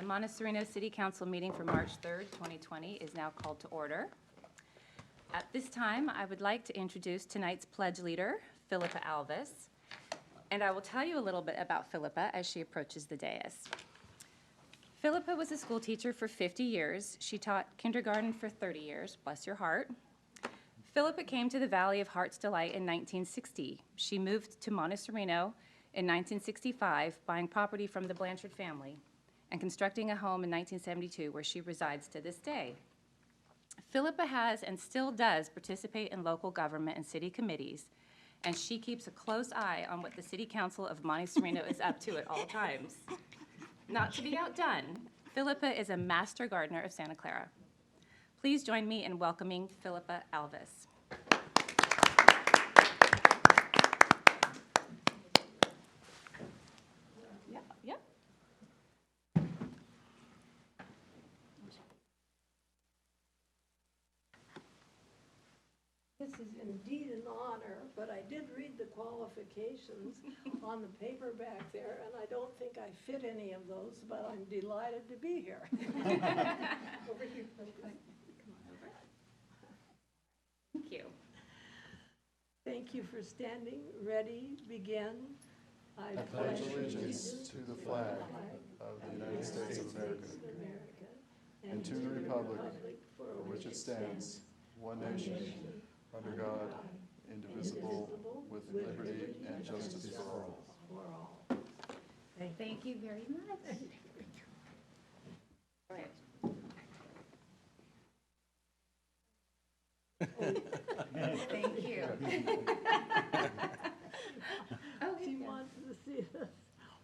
Monte Sereno City Council meeting for March 3rd, 2020 is now called to order. At this time, I would like to introduce tonight's pledge leader, Philippa Alvis, and I will tell you a little bit about Philippa as she approaches the dais. Philippa was a school teacher for 50 years. She taught kindergarten for 30 years, bless your heart. Philippa came to the Valley of Heart's Delight in 1960. She moved to Monte Sereno in 1965, buying property from the Blanchard family and constructing a home in 1972 where she resides to this day. Philippa has and still does participate in local government and city committees, and she keeps a close eye on what the City Council of Monte Sereno is up to at all times. Not to be outdone, Philippa is a master gardener of Santa Clara. Please join me in welcoming Philippa Alvis. Yep. This is indeed an honor, but I did read the qualifications on the paper back there, and I don't think I fit any of those, but I'm delighted to be here. Over here. Come on over. Thank you. Thank you for standing. Ready, begin. I pledge allegiance to the flag of the United States of America and to the republic for which it stands, one nation, under God, indivisible, with liberty and justice for all. Thank you very much. All right. Thank you. Oh, She wants to see us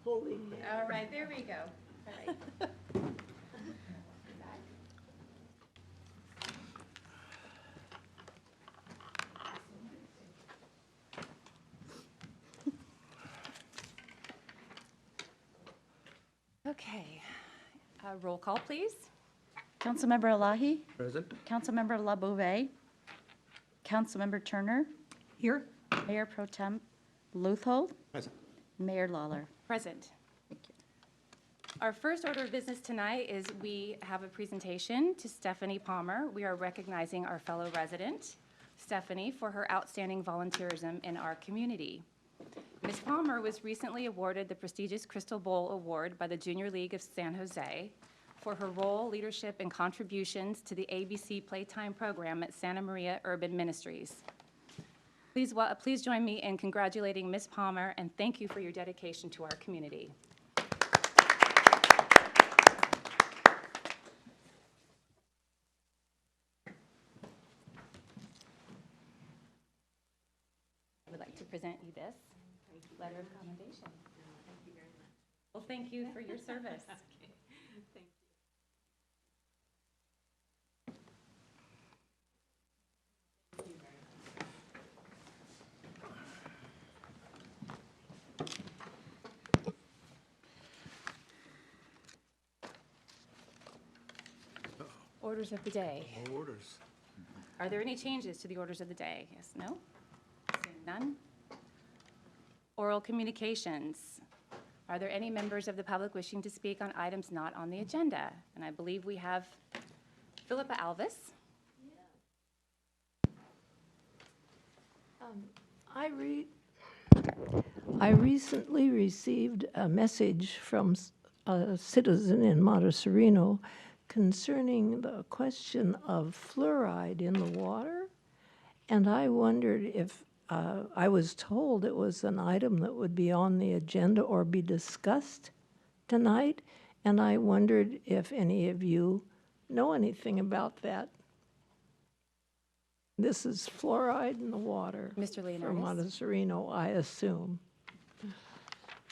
holding hands. all right, there we go. All right. Okay, roll call, please. Councilmember Elahi, Present. Councilmember LaBouvet, Councilmember Turner, Here. Mayor Pro Tem Luthold, Present. Mayor Lawler. Present. Thank you. Our first order of business tonight is we have a presentation to Stephanie Palmer. We are recognizing our fellow resident, Stephanie, for her outstanding volunteerism in our community. Ms. Palmer was recently awarded the prestigious Crystal Bowl Award by the Junior League of San Jose for her role, leadership, and contributions to the ABC Playtime program at Santa Maria Urban Ministries. Please join me in congratulating Ms. Palmer, and thank you for your dedication to our community. I would like to present you this letter of commendation. Thank you very much. Well, thank you for your service. Okay, thank you. Thank you very much. Orders of the day. Orders. Are there any changes to the orders of the day? Yes, no? Seeing none? Oral communications. Are there any members of the public wishing to speak on items not on the agenda? And I believe we have Philippa Alvis. I recently received a message from a citizen in Monte Sereno concerning the question of fluoride in the water, and I wondered if I was told it was an item that would be on the agenda or be discussed tonight, and I wondered if any of you know anything about that. This is fluoride in the water. Mr. From Leonardis. Monte Sereno, I assume.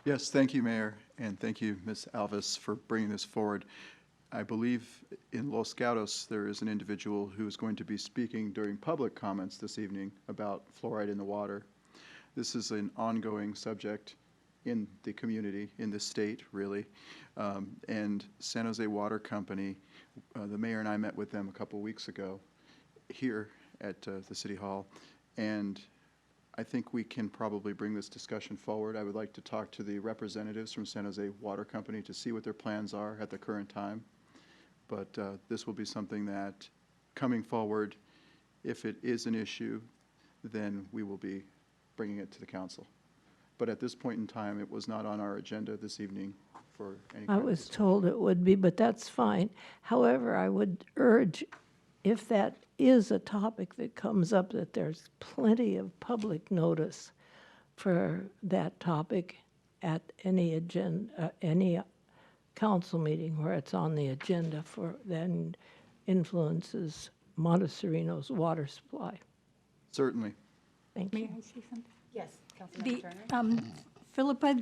Yes, thank you, Mayor, and thank you, Ms. Alvis, for bringing this forward. I believe in Los Gatos there is an individual who is going to be speaking during public comments this evening about fluoride in the water. This is an ongoing subject in the community, in the state, really. And San Jose Water Company, the mayor and I met with them a couple weeks ago here at the City Hall, and I think we can probably bring this discussion forward. I would like to talk to the representatives from San Jose Water Company to see what their plans are at the current time. But this will be something that, coming forward, if it is an issue, then we will be bringing it to the council. But at this point in time, it was not on our agenda this evening for any I kind of was discussion. told it would be, but that's fine. However, I would urge, if that is a topic that comes up, that there's plenty of public notice for that topic at any agenda, any council meeting where it's on the agenda for, then influences Monte Sereno's water supply. Certainly. Thank May you. I say something? Yes, Councilmember The, Turner? Philippa,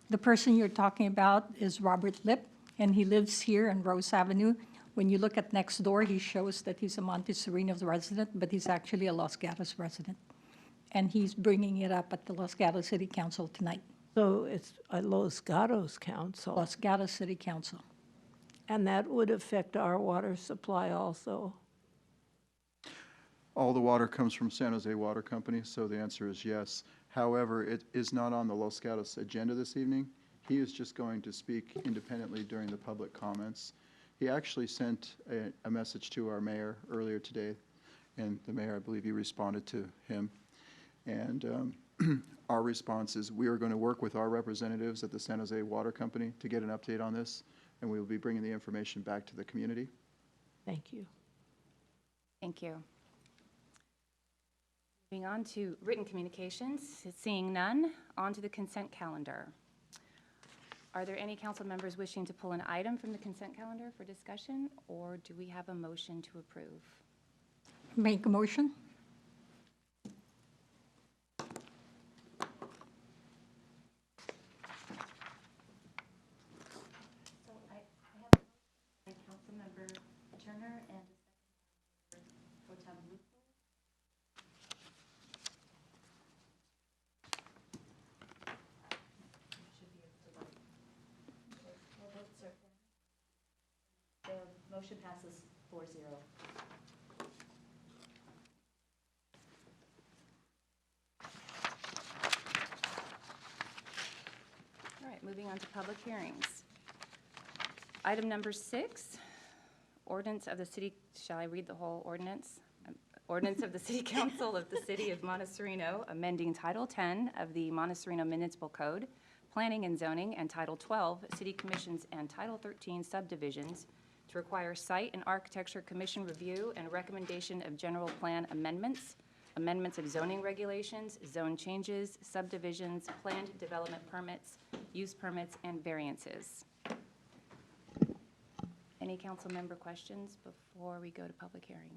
the person you're talking about is Robert Lip, and he lives here on Rose Avenue. When you look at next door, he shows that he's a Monte Sereno resident, but he's actually a Los Gatos resident. And he's bringing it up at the Los Gatos City Council tonight, So it's a Los Gatos Council, Los Gatos City Council. and that would affect our water supply also. All the water comes from San Jose Water Company, so the answer is yes. However, it is not on the Los Gatos agenda this evening. He is just going to speak independently during the public comments. He actually sent a message to our mayor earlier today, and the mayor, I believe, he responded to him. And our response is we are going to work with our representatives at the San Jose Water Company to get an update on this, and we will be bringing the information back to the community. Thank you. Thank you. Moving on to written communications, seeing none, on to the consent calendar. Are there any council members wishing to pull an item from the consent calendar for discussion, or do we have a motion to approve? Make a motion? So I have a Councilmember Turner and Pro Tem Luthold. The motion passes 4-0. All right, moving on to public hearings. Item number 6, ordinance of the city, shall I read the whole ordinance? Ordinance of the City Council of the City of Monte Sereno, amending Title 10 of the Monte Sereno Municipal Code, Planning and Zoning, and Title 12, City Commissions, and Title 13 subdivisions to require Site and Architecture Commission review and recommendation of general plan amendments, amendments of zoning regulations, zone changes, subdivisions, planned development permits, use permits, and variances. Any council member questions before we go to public hearing?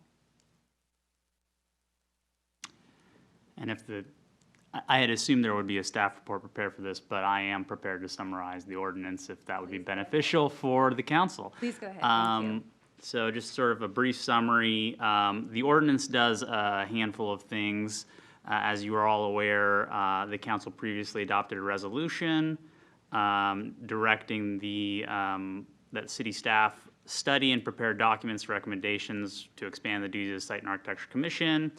And I had assumed there would be a staff report prepared for this, but I am prepared to summarize the ordinance if that would be beneficial for the council. Please go ahead, thank you. So just sort of a brief summary. The ordinance does a handful of things. As you are all aware, the council previously adopted a resolution directing that city staff study and prepare documents, recommendations to expand the duties of the Site and Architecture Commission.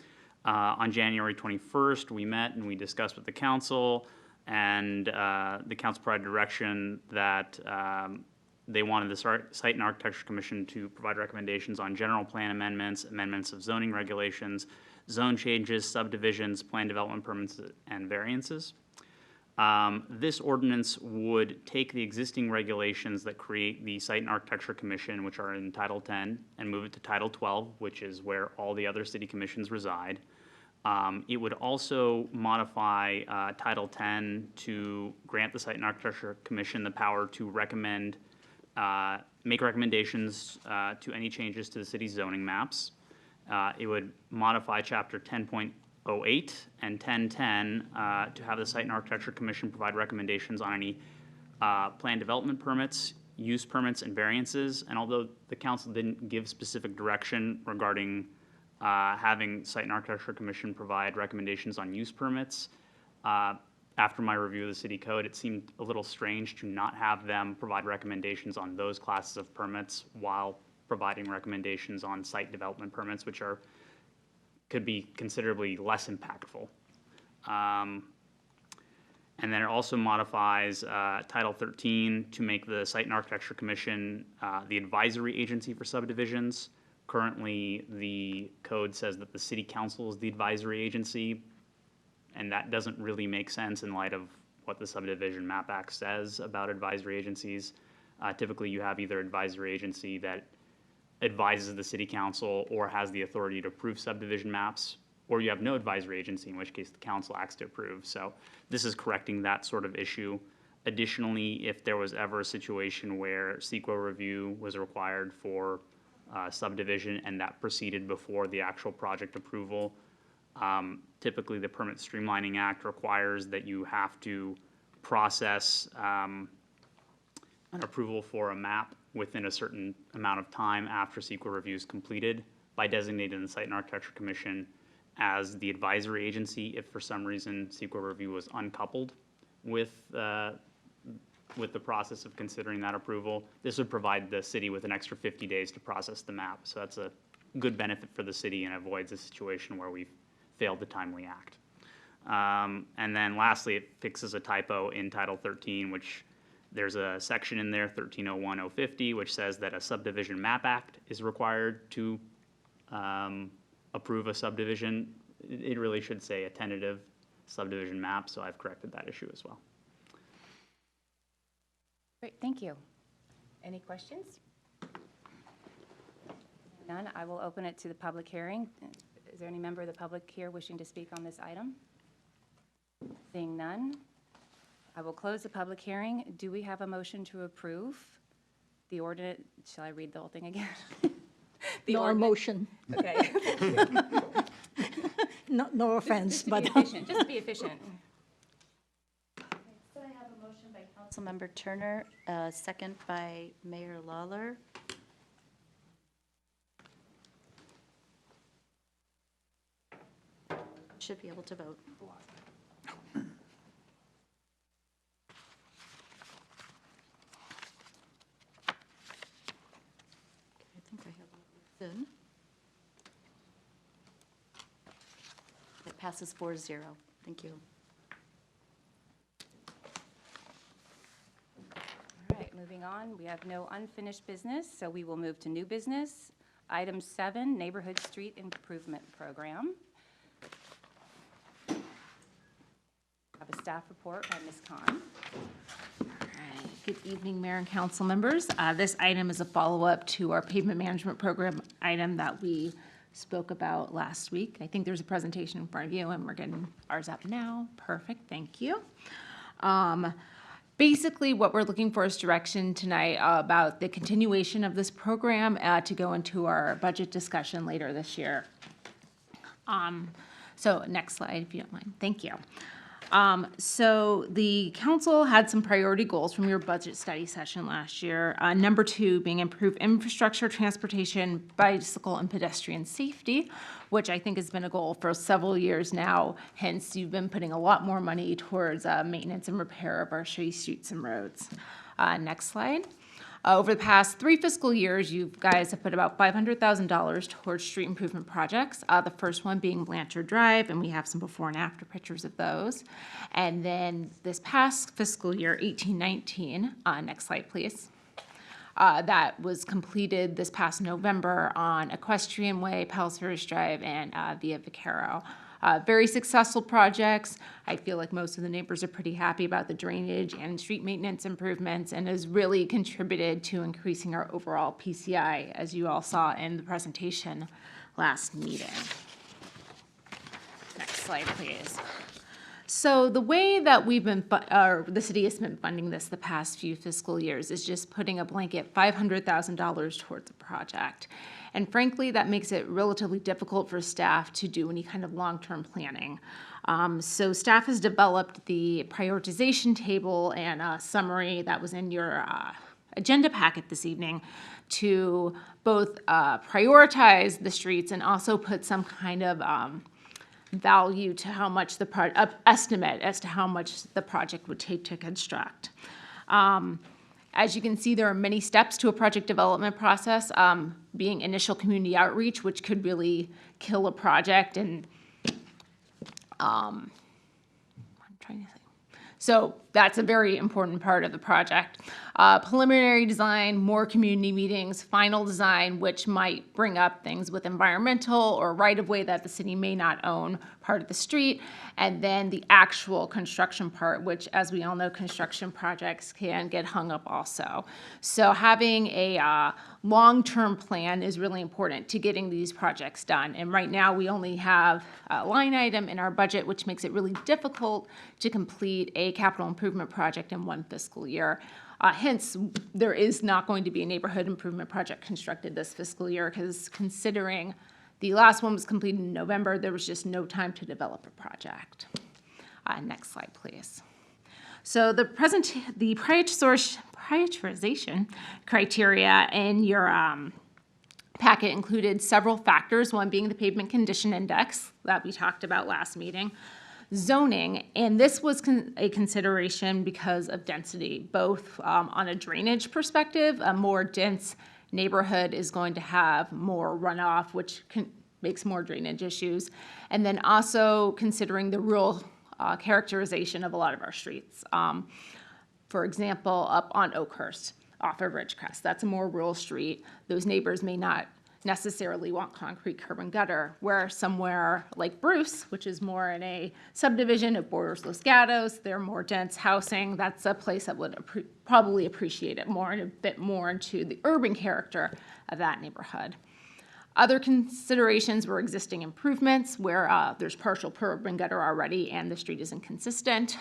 On January 21st, we met and we discussed with the council, and the council provided direction that they wanted the Site and Architecture Commission to provide recommendations on general plan amendments, amendments of zoning regulations, zone changes, subdivisions, plan development permits, and variances. This ordinance would take the existing regulations that create the Site and Architecture Commission, which are in Title 10, and move it to Title 12, which is where all the other city commissions reside. It would also modify Title 10 to grant the Site and Architecture Commission the power to recommend, make recommendations to any changes to the city's zoning maps. It would modify Chapter 10.08 and 1010 to have the Site and Architecture Commission provide recommendations on any plan development permits, use permits, and variances. And although the council didn't give specific direction regarding having Site and Architecture Commission provide recommendations on use permits, after my review of the city code, it seemed a little strange to not have them provide recommendations on those classes of permits while providing recommendations on site development permits, which could be considerably less impactful. And then it also modifies Title 13 to make the Site and Architecture Commission the advisory agency for subdivisions. Currently, the code says that the city council is the advisory agency, and that doesn't really make sense in light of what the Subdivision Map Act says about advisory agencies. Typically, you have either advisory agency that advises the city council or has the authority to approve subdivision maps, or you have no advisory agency, in which case the council acts to approve. So this is correcting that sort of issue. Additionally, if there was ever a situation where CEQA review was required for subdivision and that proceeded before the actual project approval, typically the Permit Streamlining Act requires that you have to process an approval for a map within a certain amount of time after CEQA review is completed by designating the Site and Architecture Commission as the advisory agency if for some reason CEQA review was uncoupled with the process of considering that approval. This would provide the city with an extra 50 days to process the map. So that's a good benefit for the city and avoids a situation where we've failed to timely act. And then lastly, it fixes a typo in Title 13, which there's a section in there, 1301-050, which says that a subdivision map act is required to approve a subdivision. It really should say a tentative subdivision map, so I've corrected that issue as well. Great, thank you. Any questions? None, I will open it to the public hearing. Is there any member of the public here wishing to speak on this item? Seeing none, I will close the public hearing. Do we have a motion to approve the ordinance? Shall I read the whole thing again? No motion. Okay. No offense, Just to but. be efficient, just to be efficient. So I have a motion by Councilmember Turner, a second by Mayor Lawler. Should be able to vote. I think I have it in. It passes 4-0. Thank you. All right, moving on, we have no unfinished business, so we will move to new business. Item 7, Neighborhood Street Improvement Program. Have a staff report by Ms. Khan. Good evening, Mayor and council members. This item is a follow-up to our pavement management program item that we spoke about last week. I think there's a presentation in front of you, and we're getting ours up now. Perfect, thank you. Basically, what we're looking for is direction tonight about the continuation of this program to go into our budget discussion later this year. So next slide, if you don't mind. Thank you. So the council had some priority goals from your budget study session last year. Number 2 being improved infrastructure, transportation, bicycle, and pedestrian safety, which I think has been a goal for several years now. Hence, you've been putting a lot more money towards maintenance and repair of our city streets and roads. Next slide. Over the past 3 fiscal years, you guys have put about $500,000 towards street improvement projects. The first one being Blanchard Drive, and we have some before and after pictures of those. And then this past fiscal year, 18-19, next slide, please. That was completed this past November on Equestrian Way, Palos Verdes Drive, and Via Vaquero. Very successful projects. I feel like most of the neighbors are pretty happy about the drainage and street maintenance improvements, and has really contributed to increasing our overall PCI, as you all saw in the presentation last meeting. Next slide, please. So the way that we've been, the city has been funding this the past few fiscal years is just putting a blanket $500,000 towards a project. And frankly, that makes it relatively difficult for staff to do any kind of long-term planning. So staff has developed the prioritization table and a summary that was in your agenda packet this evening to both prioritize the streets and also put some kind of value to how much the estimate as to how much the project would take to construct. As you can see, there are many steps to a project development process, being initial community outreach, which could really kill a project and trying to say. So that's a very important part of the project. Preliminary design, more community meetings, final design, which might bring up things with environmental or right-of-way that the city may not own part of the street, and then the actual construction part, which, as we all know, construction projects can get hung up also. So having a long-term plan is really important to getting these projects done. And right now, we only have a line item in our budget, which makes it really difficult to complete a capital improvement project in one fiscal year. Hence, there is not going to be a neighborhood improvement project constructed this fiscal year, because considering the last one was completed in November, there was just no time to develop a project. Next slide, please. So the prioritization criteria in your packet included several factors, one being the pavement condition index that we talked about last meeting, zoning, and this was a consideration because of density, both on a drainage perspective. A more dense neighborhood is going to have more runoff, which makes more drainage issues, and then also considering the rural characterization of a lot of our streets. For example, up on Oakhurst, off of Ridgecrest, that's a more rural street. Those neighbors may not necessarily want concrete curb and gutter, where somewhere like Bruce, which is more in a subdivision, it borders Los Gatos, they're more dense housing, that's a place that would probably appreciate it more and a bit more into the urban character of that neighborhood. Other considerations were existing improvements where there's partial curb and gutter already and the street isn't consistent.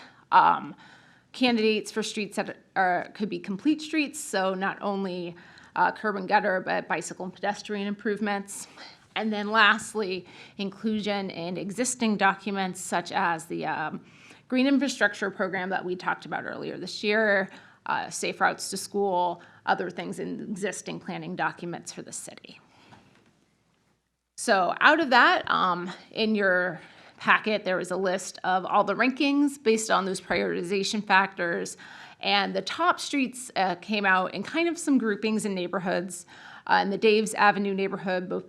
Candidates for streets that could be complete streets, so not only curb and gutter, but bicycle and pedestrian improvements. And then lastly, inclusion in existing documents such as the green infrastructure program that we talked about earlier this year, safe routes to school, other things in existing planning documents for the city. So out of that, in your packet, there was a list of all the rankings based on those prioritization factors. And the top streets came out in kind of some groupings in neighborhoods. In the Daves Avenue neighborhood, both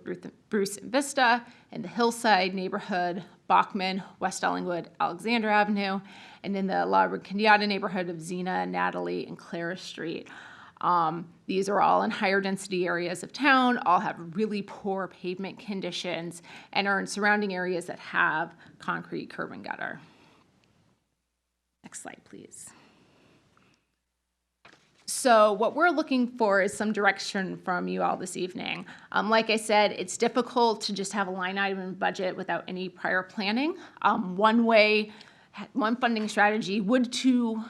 Bruce and Vista, and the Hillside neighborhood, Bachman, West Ellingwood, Alexander Avenue, and in the La Rinconada neighborhood of Xena, Natalie, and Clara Street. These are all in higher density areas of town, all have really poor pavement conditions, and are in surrounding areas that have concrete curb and gutter. Next slide, please. So what we're looking for is some direction from you all this evening. Like I said, it's difficult to just have a line item in budget without any prior planning. One funding strategy would to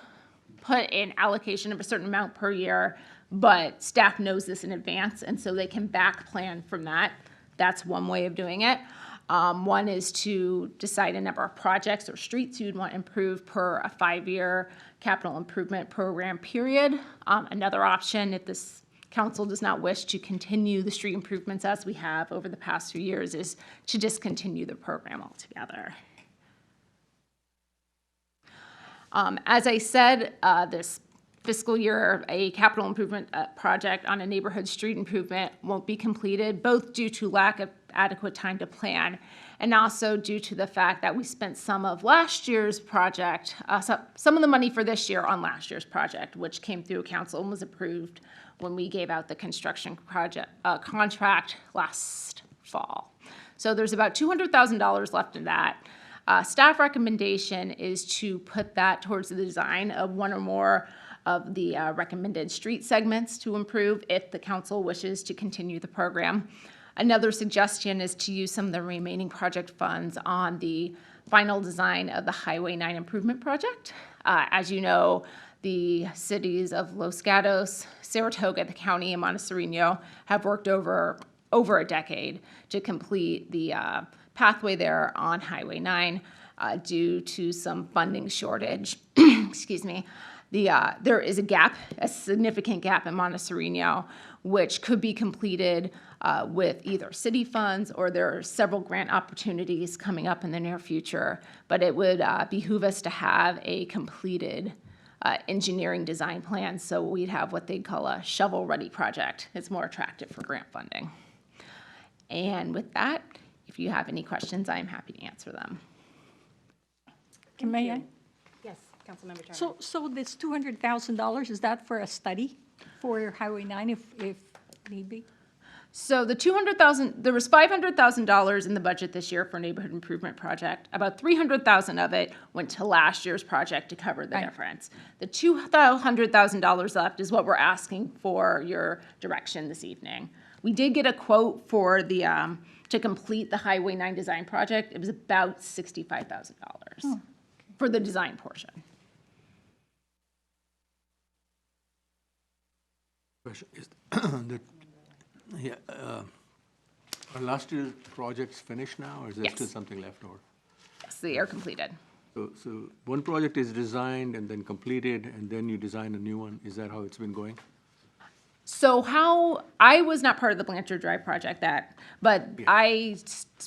put an allocation of a certain amount per year, but staff knows this in advance, and so they can back plan from that. That's one way of doing it. One is to decide a number of projects or streets you'd want improved per a 5-year capital improvement program period. Another option, if this council does not wish to continue the street improvements as we have over the past few years, is to discontinue the program altogether. As I said, this fiscal year, a capital improvement project on a neighborhood street improvement won't be completed, both due to lack of adequate time to plan and also due to the fact that we spent some of last year's project, some of the money for this year on last year's project, which came through council and was approved when we gave out the construction project contract last fall. So there's about $200,000 left in that. Staff recommendation is to put that towards the design of one or more of the recommended street segments to improve if the council wishes to continue the program. Another suggestion is to use some of the remaining project funds on the final design of the Highway 9 improvement project. As you know, the cities of Los Gatos, Saratoga, the county, and Monte Sereno have worked over a decade to complete the pathway there on Highway 9 due to some funding shortage. Excuse me. There is a significant gap in Monte Sereno, which could be completed with either city funds, or there are several grant opportunities coming up in the near future. But it would behoove us to have a completed engineering design plan, so we'd have what they'd call a shovel-ready project. It's more attractive for grant funding. And with that, if you have any questions, I'm happy to answer them. May I? Councilmember Turner. So this $200,000, is that for a study for Highway 9 if need be? So the 200,000, there was $500,000 in the budget this year for neighborhood improvement project. About 300,000 of it went to last year's project to cover the Right. difference. The $200,000 left is what we're asking for your direction this evening. We did get a quote for the, to complete the Highway 9 design project. It was about $65,000 for the design portion. Question is, yeah, are last year's projects finished now, or is there Yes. still something left over? Yes, they are completed. So one project is designed and then completed, and then you design a new one? Is that how it's been going? So how, I was not part of the Blanchard Drive project but I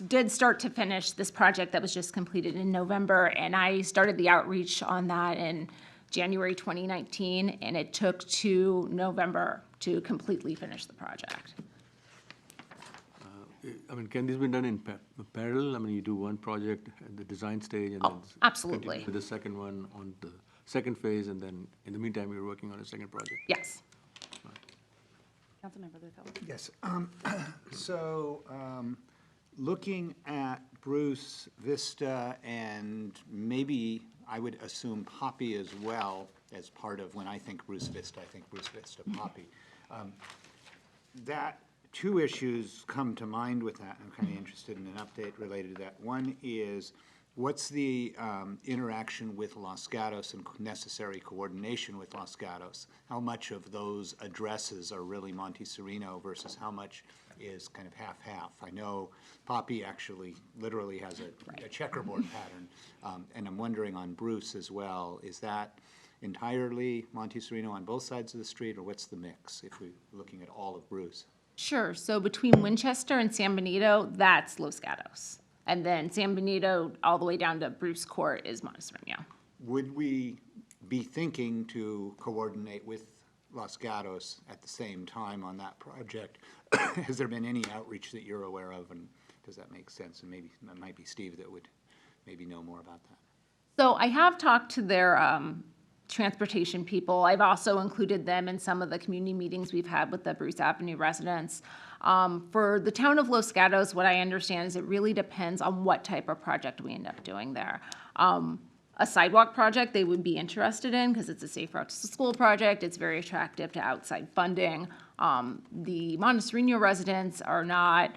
did start to finish this project that was just completed in November, and I started the outreach on that in January 2019, and it took to November to completely finish the project. I mean, can this be done in parallel? I mean, you do one project at the design stage and Oh, then absolutely. continue with the second one on the second phase, and then in the meantime, you're working on a second project? Yes. Councilmember Luther. Yes. Looking at Bruce Vista and maybe I would assume Poppy as well as part of, when I think Bruce Vista, I think Bruce Vista Poppy. That, two issues come to mind with that. I'm kind of interested in an update related to that. One is, what's the interaction with Los Gatos and necessary coordination with Los Gatos? How much of those addresses are really Monte Sereno versus how much is kind of half-half? I know Poppy actually literally has a checkerboard pattern, and I'm wondering on Bruce as well, is that entirely Monte Sereno on both sides of the street, or what's the mix if we're looking at all of Bruce? Sure. So between Winchester and San Benito, that's Los Gatos. And then San Benito, all the way down to Bruce Court, is Monte Sereno. Would we be thinking to coordinate with Los Gatos at the same time on that project? Has there been any outreach that you're aware of, and does that make sense? And maybe, that might be Steve that would maybe know more about that. So I have talked to their transportation people. I've also included them in some of the community meetings we've had with the Bruce Avenue residents. For the town of Los Gatos, what I understand is it really depends on what type of project we end up doing there. A sidewalk project they would be interested in because it's a safe route to school project. It's very attractive to outside funding. The Monte Sereno residents are not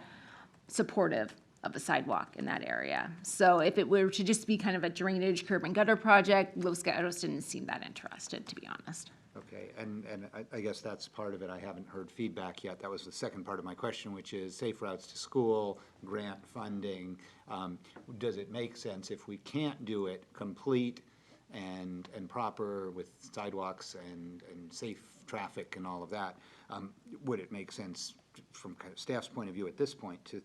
supportive of a sidewalk in that area. So if it were to just be kind of a drainage curb and gutter project, Los Gatos didn't seem that interested, to be honest. Okay, and I guess that's part of it. I haven't heard feedback yet. That was the second part of my question, which is safe routes to school, grant funding. Does it make sense if we can't do it complete and proper with sidewalks and safe traffic and all of that? Would it make sense from kind of staff's point of view at this point to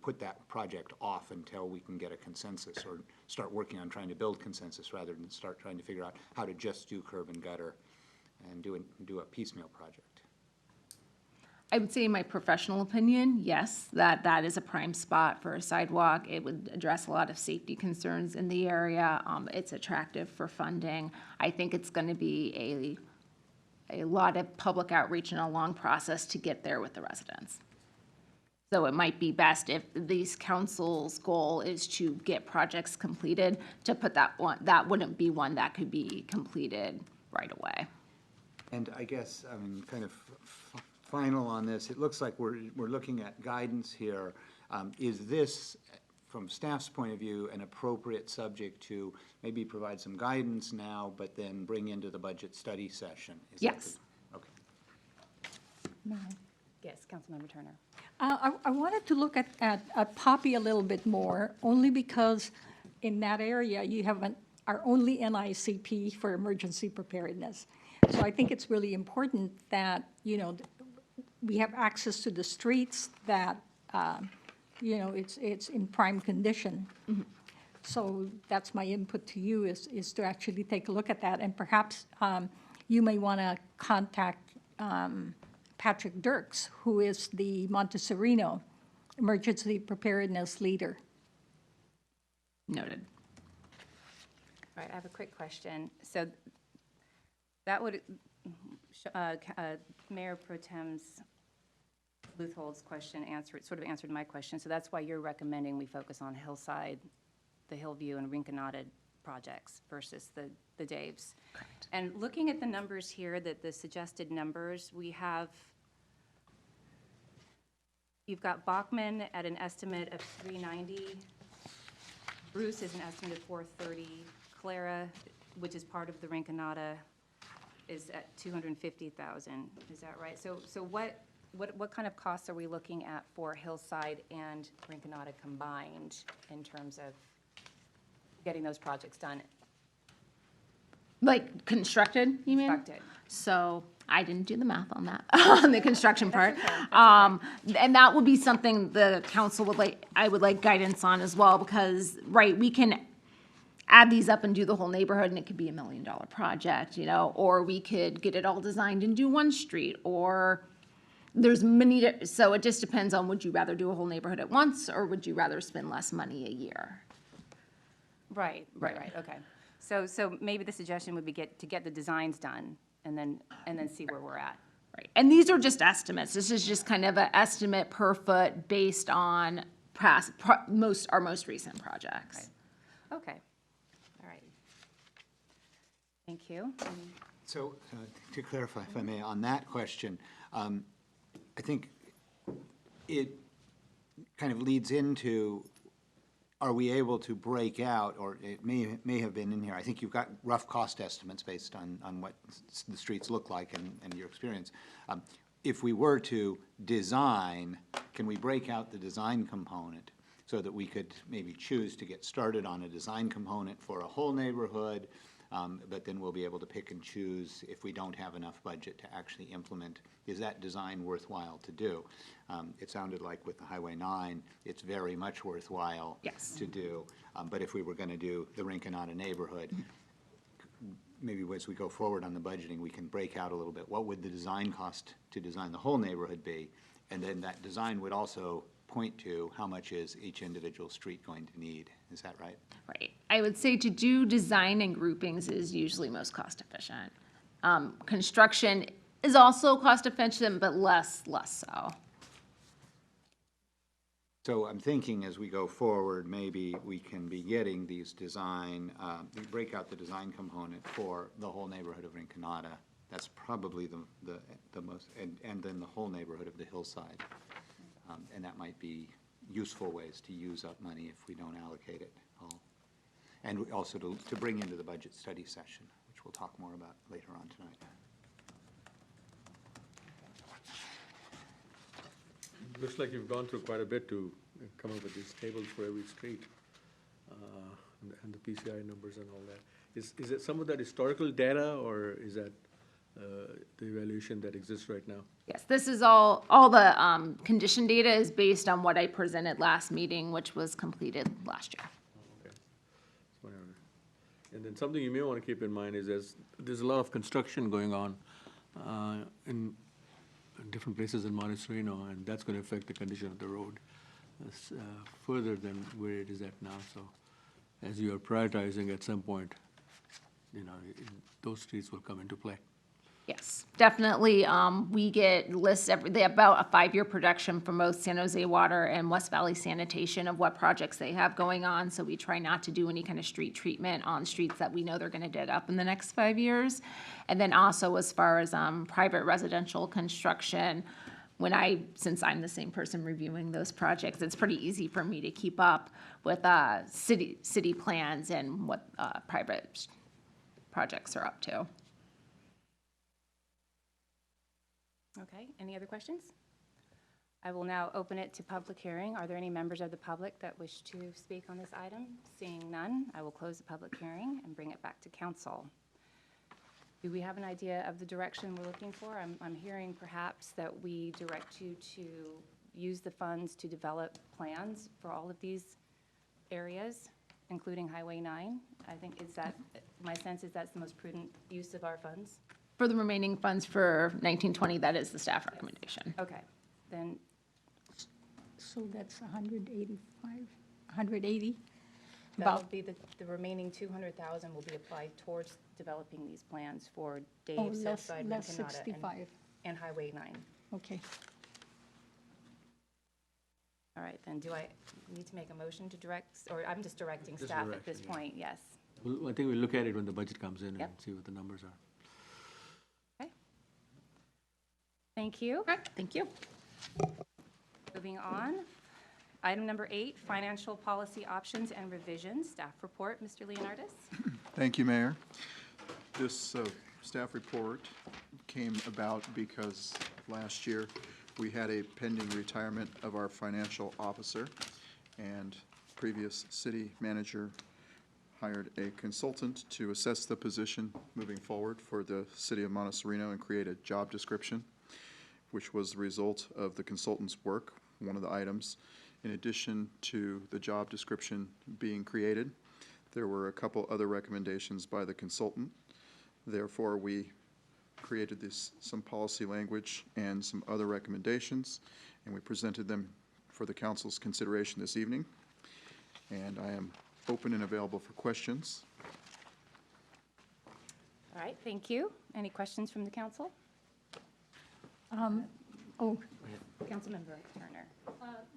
put that project off until we can get a consensus, or start working on trying to build consensus rather than start trying to figure out how to just do curb and gutter and do a piecemeal project? I would say in my professional opinion, yes, that is a prime spot for a sidewalk. It would address a lot of safety concerns in the area. It's attractive for funding. I think it's going to be a lot of public outreach and a long process to get there with the residents. So it might be best if these council's goal is to get projects completed, to put that one, that wouldn't be one that could be completed right away. And I guess, I mean, kind of final on this, it looks like we're looking at guidance here. Is this, from staff's point of view, an appropriate subject to maybe provide some guidance now, but then bring into the budget study session? Is that Yes. Okay. Yes, Councilmember Turner. I wanted to look at Poppy a little bit more, only because in that area, you have our only NICP for emergency preparedness. So I think it's really important that, you know, we have access to the streets, that, you know, it's in prime condition. So that's my input to you, is to actually take a look at that. And perhaps you may want to contact Patrick Dirks, who is the Monte Sereno emergency preparedness leader. Noted. All right, I have a quick question. So that would, Mayor Pro Tem's Luthold's question sort of answered my question. So that's why you're recommending we focus on Hillside, the Hillview, and Rinconada projects versus the Daves. Correct. And looking at the numbers here, the suggested numbers, you've got Bachman at an estimate of 390. Bruce is an estimate of 430. Clara, which is part of the Rinconada, is at 250,000. Is that right? So what kind of costs are we looking at for Hillside and Rinconada combined in terms of getting those projects done? Like constructed, you mean? Constructed. So I didn't do the math on that, on the construction part. And that would be something the council I would like guidance on as well, because, right, we can add these up and do the whole neighborhood, and it could be $1 million project, you know, or we could get it all designed and do one street, or there's many, so it just depends on, would you rather do a whole neighborhood at once, or would you rather spend less money a year? Right, okay. So maybe the suggestion would be to get the designs done and then see where we're at. Right, and these are just estimates. This is just kind of an estimate per foot based on our most recent projects. Right. Okay, all right. Thank you. So, to clarify, if I may, on that question, I think it kind of leads into, are we able to break out, or it may have been in here, I think you've got rough cost estimates based on what the streets look like and your experience. If we were to design, can we break out the design component so that we could maybe choose to get started on a design component for a whole neighborhood, but then we'll be able to pick and choose if we don't have enough budget to actually implement, is that design worthwhile to do? It sounded like with the Highway 9, it's very much worthwhile to do. But if we were going to do the Rinconada neighborhood, maybe as we go forward on the budgeting, we can break out a little bit. What would the design cost to design the whole neighborhood be? And then that design would also point to how much is each individual street going to need. Is that right? Right. I would say to do design and groupings is usually most cost efficient. Construction is also cost efficient, but less so. So I'm thinking as we go forward, maybe we can be getting these design, we break out the design component for the whole neighborhood of Rinconada. That's probably the most, and then the whole neighborhood of the hillside. And that might be useful ways to use up money if we don't allocate it all. And also to bring into the budget study session, which we'll talk more about later on tonight. Looks like you've gone through quite a bit to come up with these tables for every street, and the PCI numbers and all that. Is it some of that historical data, or is that the evaluation that exists right now? Yes, this is all the condition data is based on what I presented last meeting, which was completed last year. Okay. Whatever. And then something you may want to keep in mind is there's a lot of construction going on in different places in Monte Sereno, and that's going to affect the condition of the road further than where it is at now. So as you are prioritizing at some point, you know, those streets will come into play. Yes, definitely. We get lists about a 5-year production from both San Jose Water and West Valley Sanitation of what projects they have going on. So we try not to do any kind of street treatment on streets that we know they're going to dig up in the next 5 years. And then also as far as private residential construction, since I'm the same person reviewing those projects, it's pretty easy for me to keep up with city plans and what private projects are up to. Okay, any other questions? I will now open it to public hearing. Are there any members of the public that wish to speak on this item? Seeing none, I will close the public hearing and bring it back to council. Do we have an idea of the direction we're looking for? I'm hearing perhaps that we direct you to use the funds to develop plans for all of these areas, including Highway 9. I think my sense is that's the most prudent use of our funds. For the remaining funds for 1920, that is the staff recommendation. Okay, then, So that's 185, 180? That'll About- be the remaining 200,000 will be applied towards developing these plans for Oh, Dave, less Southside, less Rinconada, 65. and Highway 9. Okay. All right, then, do I need to make a motion to direct, or I'm just directing Just staff at direction, this yeah. point, yes. I think we'll look at it when the budget comes in and Yep. see what the numbers are. Okay. Thank you. Thank you. Moving on. Item number 8, financial policy options and revisions, staff report, Mr. Leonardis. Thank you, Mayor. This staff report came about because last year we had a pending retirement of our financial officer, and previous city manager hired a consultant to assess the position moving forward for the city of Monte Sereno and create a job description, which was the result of the consultant's work, one of the items. In addition to the job description being created, there were a couple other recommendations by the consultant. Therefore, we created some policy language and some other recommendations, and we presented them for the council's consideration this evening. And I am open and available for questions. All right, thank you. Any questions from the council? Oh, Councilmember Turner.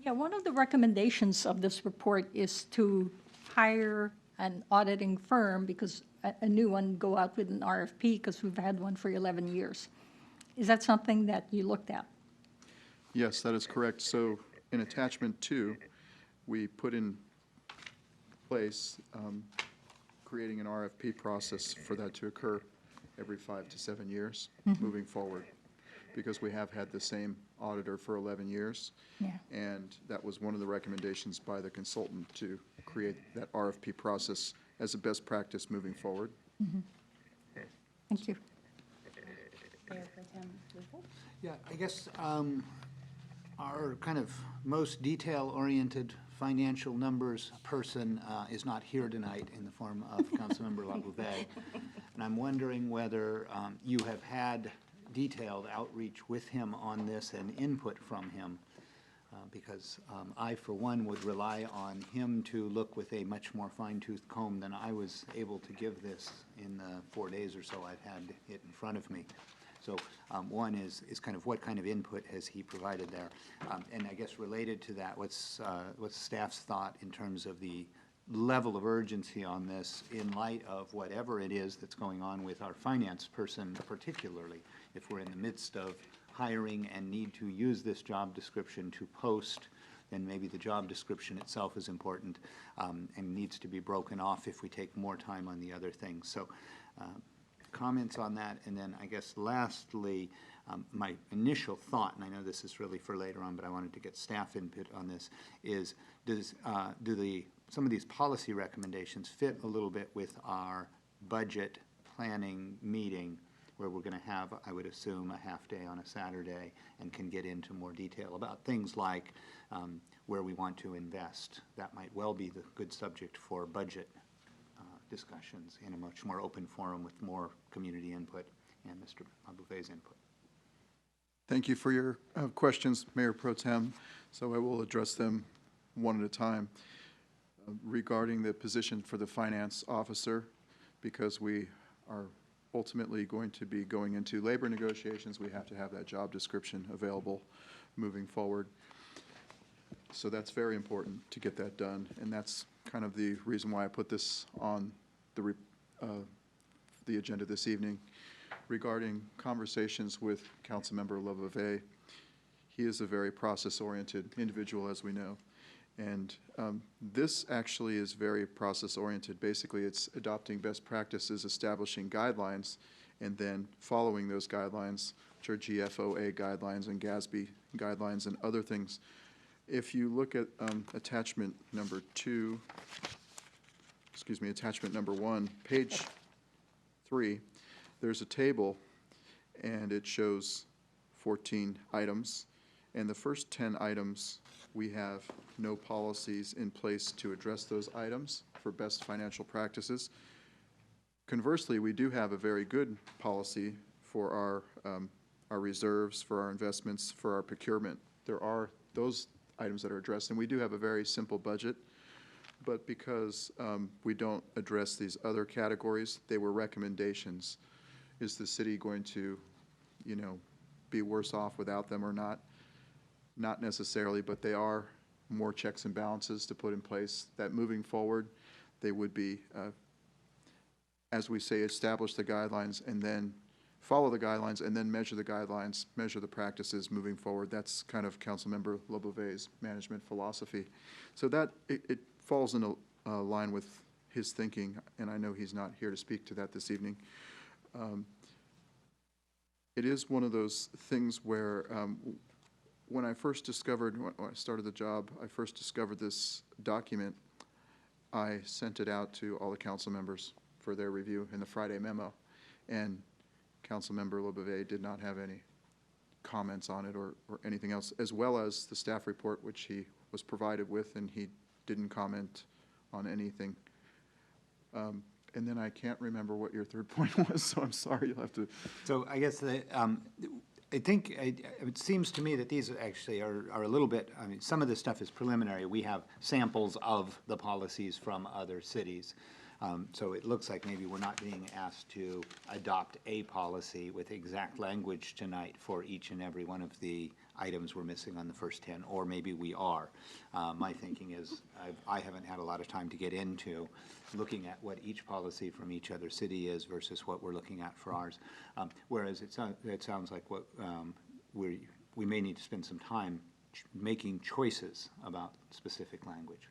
yeah, one of the recommendations of this report is to hire an auditing firm, because a new one, go out with an RFP, because we've had one for 11 years. Is that something that you looked at? Yes, that is correct. So in attachment 2, we put in place creating an RFP process for that to occur every 5 to 7 years moving forward, because we have had the same auditor for 11 years. Yeah. And that was one of the recommendations by the consultant, to create that RFP process as a best practice moving forward. Thank you. Mayor Pro Tem Luther? Yeah, I guess our kind of most detail-oriented financial numbers person is not here tonight in the form of Councilmember LaBouvet. And I'm wondering whether you have had detailed outreach with him on this and input from him, because I, for one, would rely on him to look with a much more fine-tooth comb than I was able to give this in the 4 days or so I've had it in front of me. So one is kind of what kind of input has he provided there? And I guess related to that, what's staff's thought in terms of the level of urgency on this in light of whatever it is that's going on with our finance person, particularly if we're in the midst of hiring and need to use this job description to post, then maybe the job description itself is important and needs to be broken off if we take more time on the other things. So comments on that, and then I guess lastly, my initial thought, and I know this is really for later on, but I wanted to get staff input on this, is do some of these policy recommendations fit a little bit with our budget planning meeting, where we're going to have, I would assume, a half day on a Saturday, and can get into more detail about things like where we want to invest. That might well be the good subject for budget discussions in a much more open forum with more community input and Mr. LaBouvet's input. Thank you for your questions, Mayor Pro Tem. So I will address them one at a time. Regarding the position for the finance officer, because we are ultimately going to be going into labor negotiations, we have to have that job description available moving forward. So that's very important to get that done, and that's kind of the reason why I put this on the agenda this evening. Regarding conversations with Councilmember LaBouvet, he is a very process-oriented individual, as we know. And this actually is very process-oriented. Basically, it's adopting best practices, establishing guidelines, and then following those guidelines, which are GFOA guidelines and GASB guidelines and other things. If you look at attachment number 2, attachment number 1, page 3, there's a table, and it shows 14 items. And the first 10 items, we have no policies in place to address those items for best financial practices. Conversely, we do have a very good policy for our reserves, for our investments, for our procurement. There are those items that are addressed, and we do have a very simple budget. but because we don't address these other categories, they were recommendations. Is the city going to, be worse off without them or not? Not necessarily, but they are more checks and balances to put in place that moving forward, they would be, as we say, establish the guidelines and then follow the guidelines and then measure the guidelines, measure the practices moving forward. That's kind of Councilmember Lobovet's management philosophy. So that, it falls in a line with his thinking, and I know he's not here to speak to that this evening. It is one of those things where when I first discovered, when I started the job, I first discovered this document. I sent it out to all the council members for their review in the Friday memo, and Councilmember Lobovet did not have any comments on it or anything else, as well as the staff report, which he was provided with, and he didn't comment on anything. And then I can't remember what your third point was, so I'm sorry, you'll have to. So I guess I think it seems to me that these actually are a little bit, I mean, some of this stuff is preliminary. We have samples of the policies from other cities. So it looks like maybe we're not being asked to adopt a policy with exact language tonight for each and every one of the items we're missing on the first 10, or maybe we are. My thinking is I haven't had a lot of time to get into looking at what each policy from each other city is versus what we're looking at for ours. Whereas it sounds like what we may need to spend some time making choices about specific language.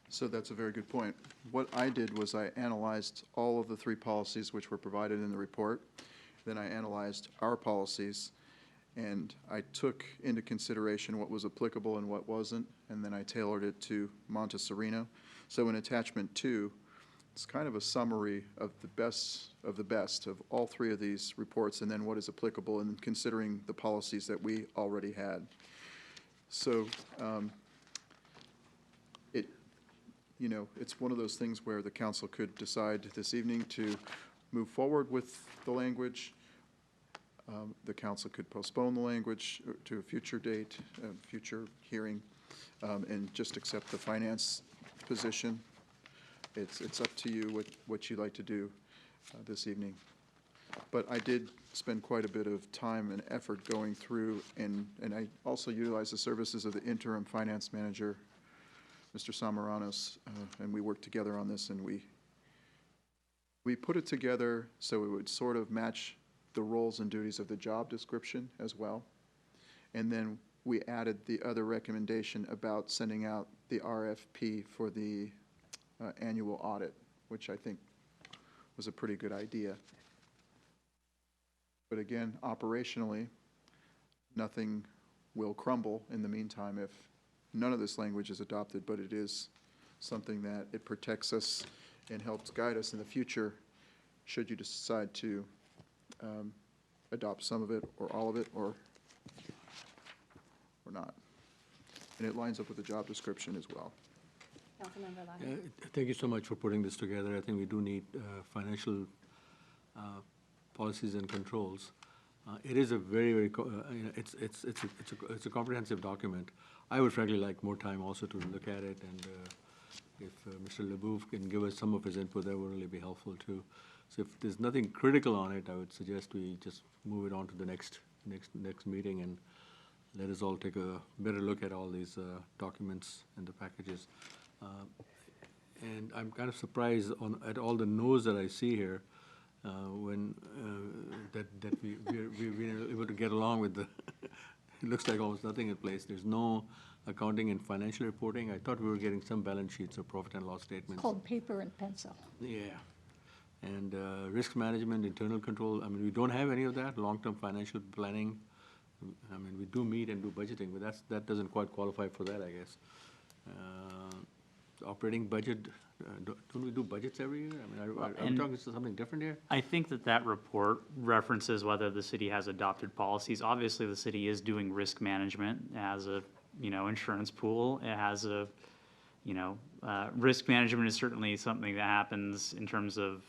So that's a very good point. What I did was I analyzed all of the 3 policies which were provided in the report. Then I analyzed our policies, and I took into consideration what was applicable and what wasn't, and then I tailored it to Monte Sereno. So in attachment 2, it's kind of a summary of the best of all 3 of these reports, and then what is applicable, and considering the policies that we already had. So it's one of those things where the council could decide this evening to move forward with the language. The council could postpone the language to a future date, a future hearing, and just accept the finance position. It's up to you what you'd like to do this evening. But I did spend quite a bit of time and effort going through, and I also utilized the services of the interim finance manager, Mr. Samaranos, and we worked together on this, and we put it together so it would sort of match the roles and duties of the job description as well. And then we added the other recommendation about sending out the RFP for the annual audit, which I think was a pretty good idea. But again, operationally, nothing will crumble in the meantime if none of this language is adopted, but it is something that it protects us and helps guide us in the future should you decide to adopt some of it or all of it or not. And it lines up with the job description as well. Councilmember Lahey. Thank you so much for putting this together. I think we do need financial policies and controls. It is a very, it's a comprehensive document. I would frankly like more time also to look at it, and if Mr. Leboeuf can give us some of his input, that would really be helpful too. So if there's nothing critical on it, I would suggest we just move it on to the next meeting and let us all take a better look at all these documents and the packages. And I'm kind of surprised at all the no's that I see here. When we've been able to get along with the, it looks like almost nothing in place. There's no accounting and financial reporting. I thought we were getting some balance sheets or profit and loss statements. Called paper and pencil. Yeah. And risk management, internal control, I mean, we don't have any of that. Long-term financial planning, I mean, we do meet and do budgeting, but that doesn't quite qualify for that, I guess. Operating budget, don't we do budgets every year? I mean, are we talking something different here? I think that report references whether the city has adopted policies. Obviously, the city is doing risk management. It has a, insurance pool. It has a, risk management is certainly something that happens in terms of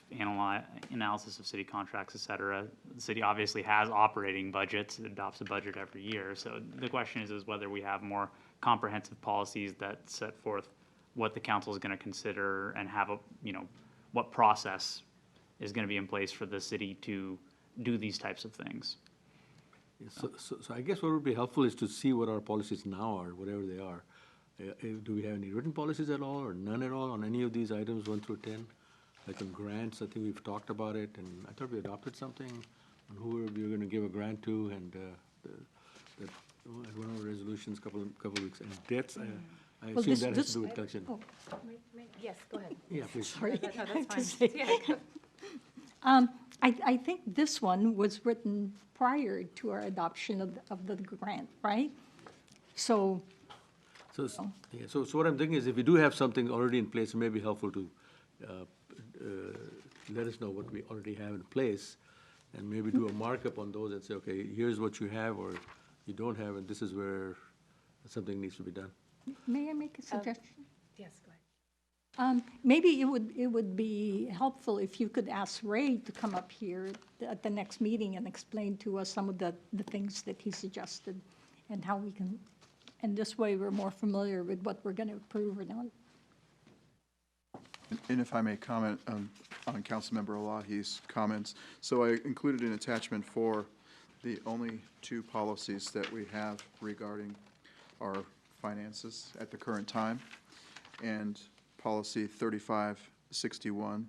analysis of city contracts, et cetera. The city obviously has operating budgets. It adopts a budget every year. So the question is whether we have more comprehensive policies that set forth what the council is going to consider and have a, you know, what process is going to be in place for the city to do these types of things. Yeah, so I guess what would be helpful is to see what our policies now are, whatever they are. Do we have any written policies at all, or none at all, on any of these items, 1 through 10? Like on grants, I think we've talked about it, and I thought we adopted something on who we were gonna give a grant to, and that one of the resolutions, couple of weeks, and debts, I Well, assume this- that has this- to do with collection. Oh, Yes, go ahead. Yeah, please. sorry. No, that's fine. Just say- Yeah, go. I think this one was written prior to our adoption of the grant, right? So, So, yeah, so what I'm thinking is, if we do have something already in place, it may be helpful to let us know what we already have in place, and maybe do a markup on those and say, okay, here's what you have, or you don't have, and this is where something needs to be done. may I make a suggestion? Yes, go ahead. Maybe it would be helpful if you could ask Ray to come up here at the next meeting and explain to us some of the things that he suggested and how we can, and this way we're more familiar with what we're going to approve or not. And if I may comment on Councilmember Elahi's comments. So I included in attachment 4 the only 2 policies that we have regarding our finances at the current time. And policy 3561,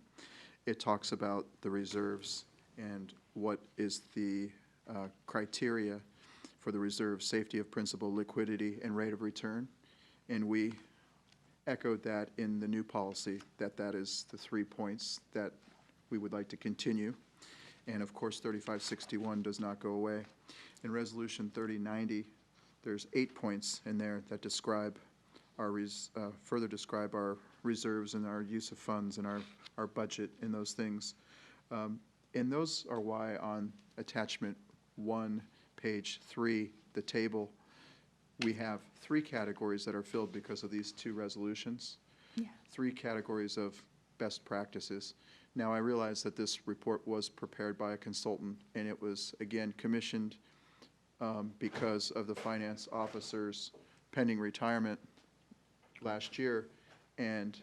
it talks about the reserves and what is the criteria for the reserve: safety of principal, liquidity, and rate of return. And we echoed that in the new policy, that is the 3 points that we would like to continue. And of course, 3561 does not go away. In Resolution 3090, there's 8 points in there that describe our, further describe our reserves and our use of funds and our budget and those things. And those are why on attachment 1, page 3, the table, we have 3 categories that are filled because of these 2 resolutions. Yeah. 3 categories of best practices. Now, I realize that this report was prepared by a consultant, and it was, again, commissioned because of the finance officer's pending retirement last year, and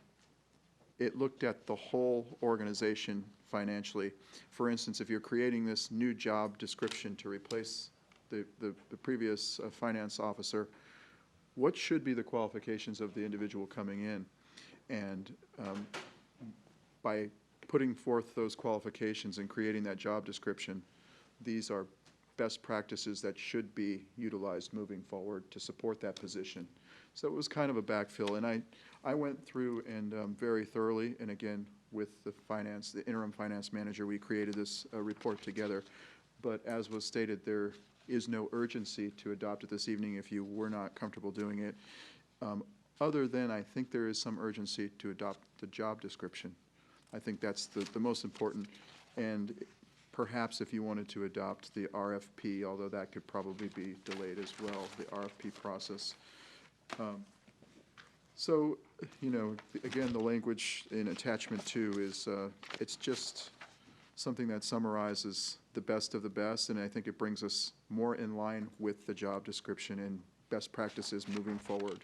it looked at the whole organization financially. For instance, if you're creating this new job description to replace the previous finance officer, what should be the qualifications of the individual coming in? And by putting forth those qualifications and creating that job description, these are best practices that should be utilized moving forward to support that position. So it was kind of a backfill, and I went through and very thoroughly, and again, with the interim finance manager, we created this report together. But as was stated, there is no urgency to adopt it this evening if you were not comfortable doing it. Other than, I think there is some urgency to adopt the job description. I think that's the most important. And perhaps if you wanted to adopt the RFP, although that could probably be delayed as well, the RFP process. So, you know, again, the language in attachment 2 is, it's just something that summarizes the best of the best, and I think it brings us more in line with the job description and best practices moving forward.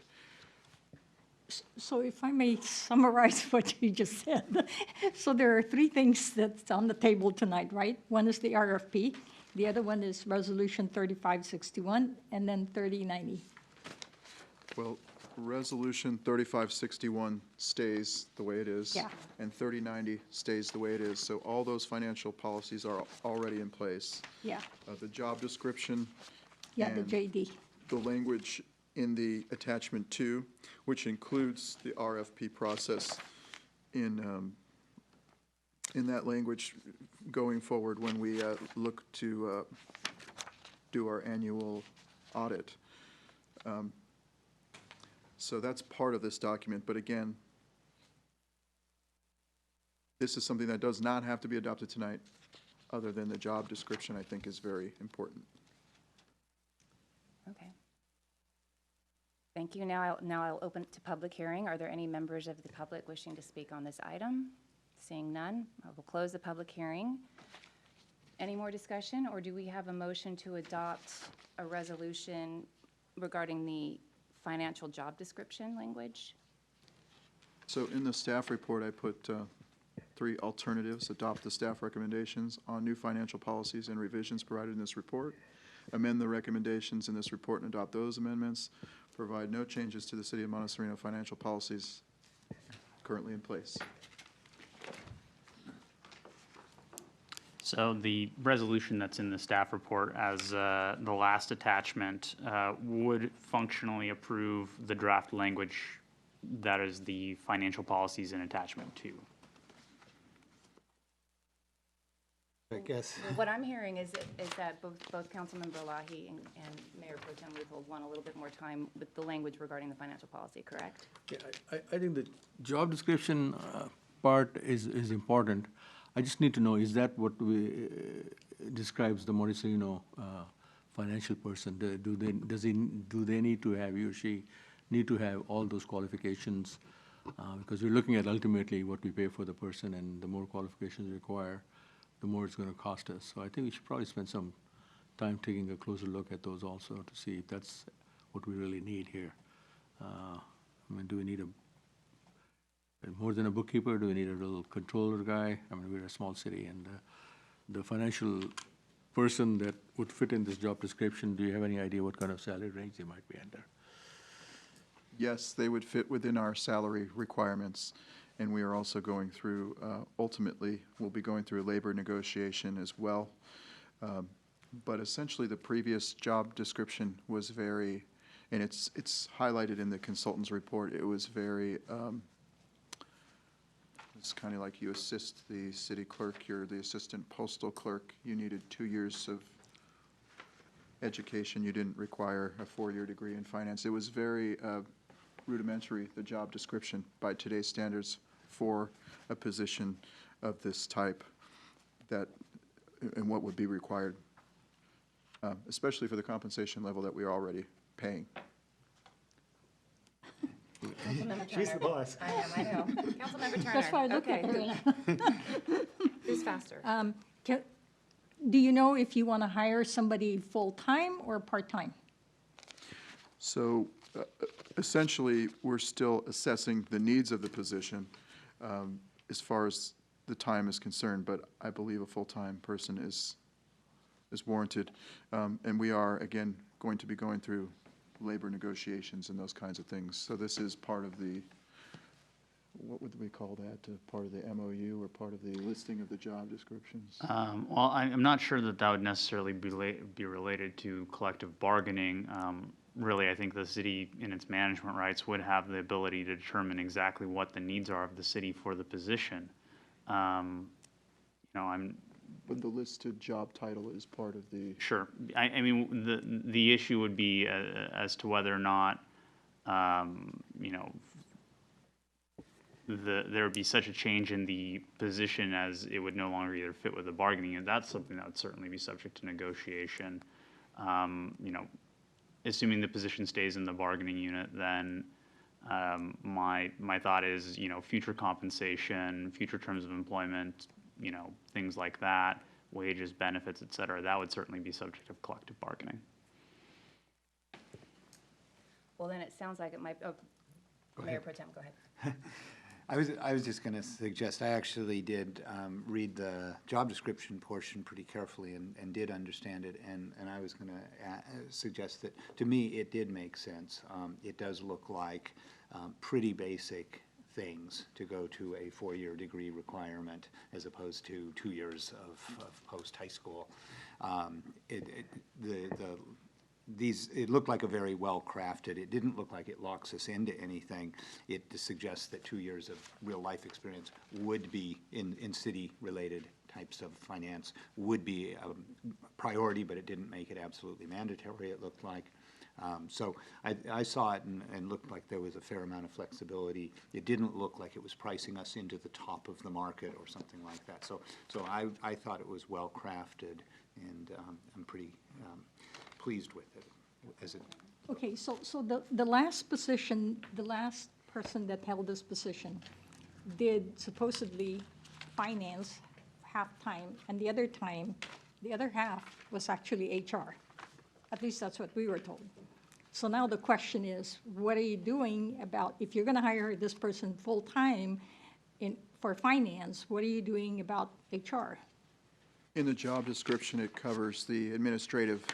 So if I may summarize what you just said. So there are 3 things that's on the table tonight, right? One is the RFP, the other one is Resolution 3561, and then 3090. Well, Resolution 3561 stays the way it is. Yeah. And 3090 stays the way it is. So all those financial policies are already in place. Yeah, The job description. yeah, the and JD. the language in the attachment 2, which includes the RFP process in that language going forward when we look to do our annual audit. So that's part of this document, but again, this is something that does not have to be adopted tonight, other than the job description, I think, is very important. Okay. Thank you. Now I'll open it to public hearing. Are there any members of the public wishing to speak on this item? Seeing none, I will close the public hearing. Any more discussion, or do we have a motion to adopt a resolution regarding the financial job description language? So in the staff report, I put 3 alternatives: adopt the staff recommendations on new financial policies and revisions provided in this report, amend the recommendations in this report and adopt those amendments, provide no changes to the City of Monte Sereno financial policies currently in place. So the resolution that's in the staff report as the last attachment would functionally approve the draft language that is the financial policies in attachment 2. I guess. Well, what I'm hearing is that both Councilmember Lahi and Mayor Pro Tem Leopold want a little bit more time with the language regarding the financial policy, correct? Yeah, I think the job description part is important. I just need to know, is that what we describes the Monte Sereno financial person? Do they need to have, he or she need to have all those qualifications? Because we're looking at ultimately what we pay for the person, and the more qualifications we require, the more it's going to cost us. So I think we should probably spend some time taking a closer look at those also to see if that's what we really need here. I mean, do we need more than a bookkeeper? Do we need a little controller guy? I mean, we're a small city, and the financial person that would fit in this job description, do you have any idea what kind of salary range they might be under? Yes, they would fit within our salary requirements, and we are also going through, ultimately, we'll be going through a labor negotiation as well. But essentially, the previous job description was very, and it's highlighted in the consultant's report, it was very, it's kind of like you assist the city clerk, you're the assistant postal clerk, you needed 2 years of education, you didn't require a 4-year degree in finance. It was very rudimentary, the job description, by today's standards for a position of this type, that, and what would be required, especially for the compensation level that we are already paying. She's the boss. I know. Councilmember Turner. That's why I look at Okay, her. who's faster? Do you know if you want to hire somebody full-time or part-time? So essentially, we're still assessing the needs of the position as far as the time is concerned, but I believe a full-time person is warranted. And we are, again, going to be going through labor negotiations and those kinds of things. So this is part of the, what would we call that? Part of the MOU or part of the listing of the job descriptions? Well, I'm not sure that that would necessarily be related to collective bargaining. Really, I think the city, in its management rights, would have the ability to determine exactly what the needs are of the city for the position. But the listed job title is part of the... Sure. I mean, the issue would be as to whether or not, there would be such a change in the position as it would no longer either fit with the bargaining, and that's something that would certainly be subject to negotiation. Assuming the position stays in the bargaining unit, then my thought is, future compensation, future terms of employment, things like that, wages, benefits, et cetera, that would certainly be subject of collective bargaining. Well, then it sounds like it might, Mayor Pro Tem, go ahead. I was just going to suggest, I actually did read the job description portion pretty carefully and did understand it, and I was going to suggest that, to me, it did make sense. It does look like pretty basic things to go to a 4-year degree requirement as opposed to 2 years of post-high school. It looked like a very well-crafted, it didn't look like it locks us into anything. It suggests that 2 years of real-life experience would be, in city-related types of finance, would be a priority, but it didn't make it absolutely mandatory, it looked like. So I saw it and looked like there was a fair amount of flexibility. It didn't look like it was pricing us into the top of the market or something like that. So I thought it was well-crafted, and I'm pretty pleased with it. Okay, so the last position, the last person that held this position did supposedly finance half-time, and the other half was actually HR. At least that's what we were told. So now the question is, what are you doing about, if you're going to hire this person full-time for finance, what are you doing about HR? In the job description, it covers the administrative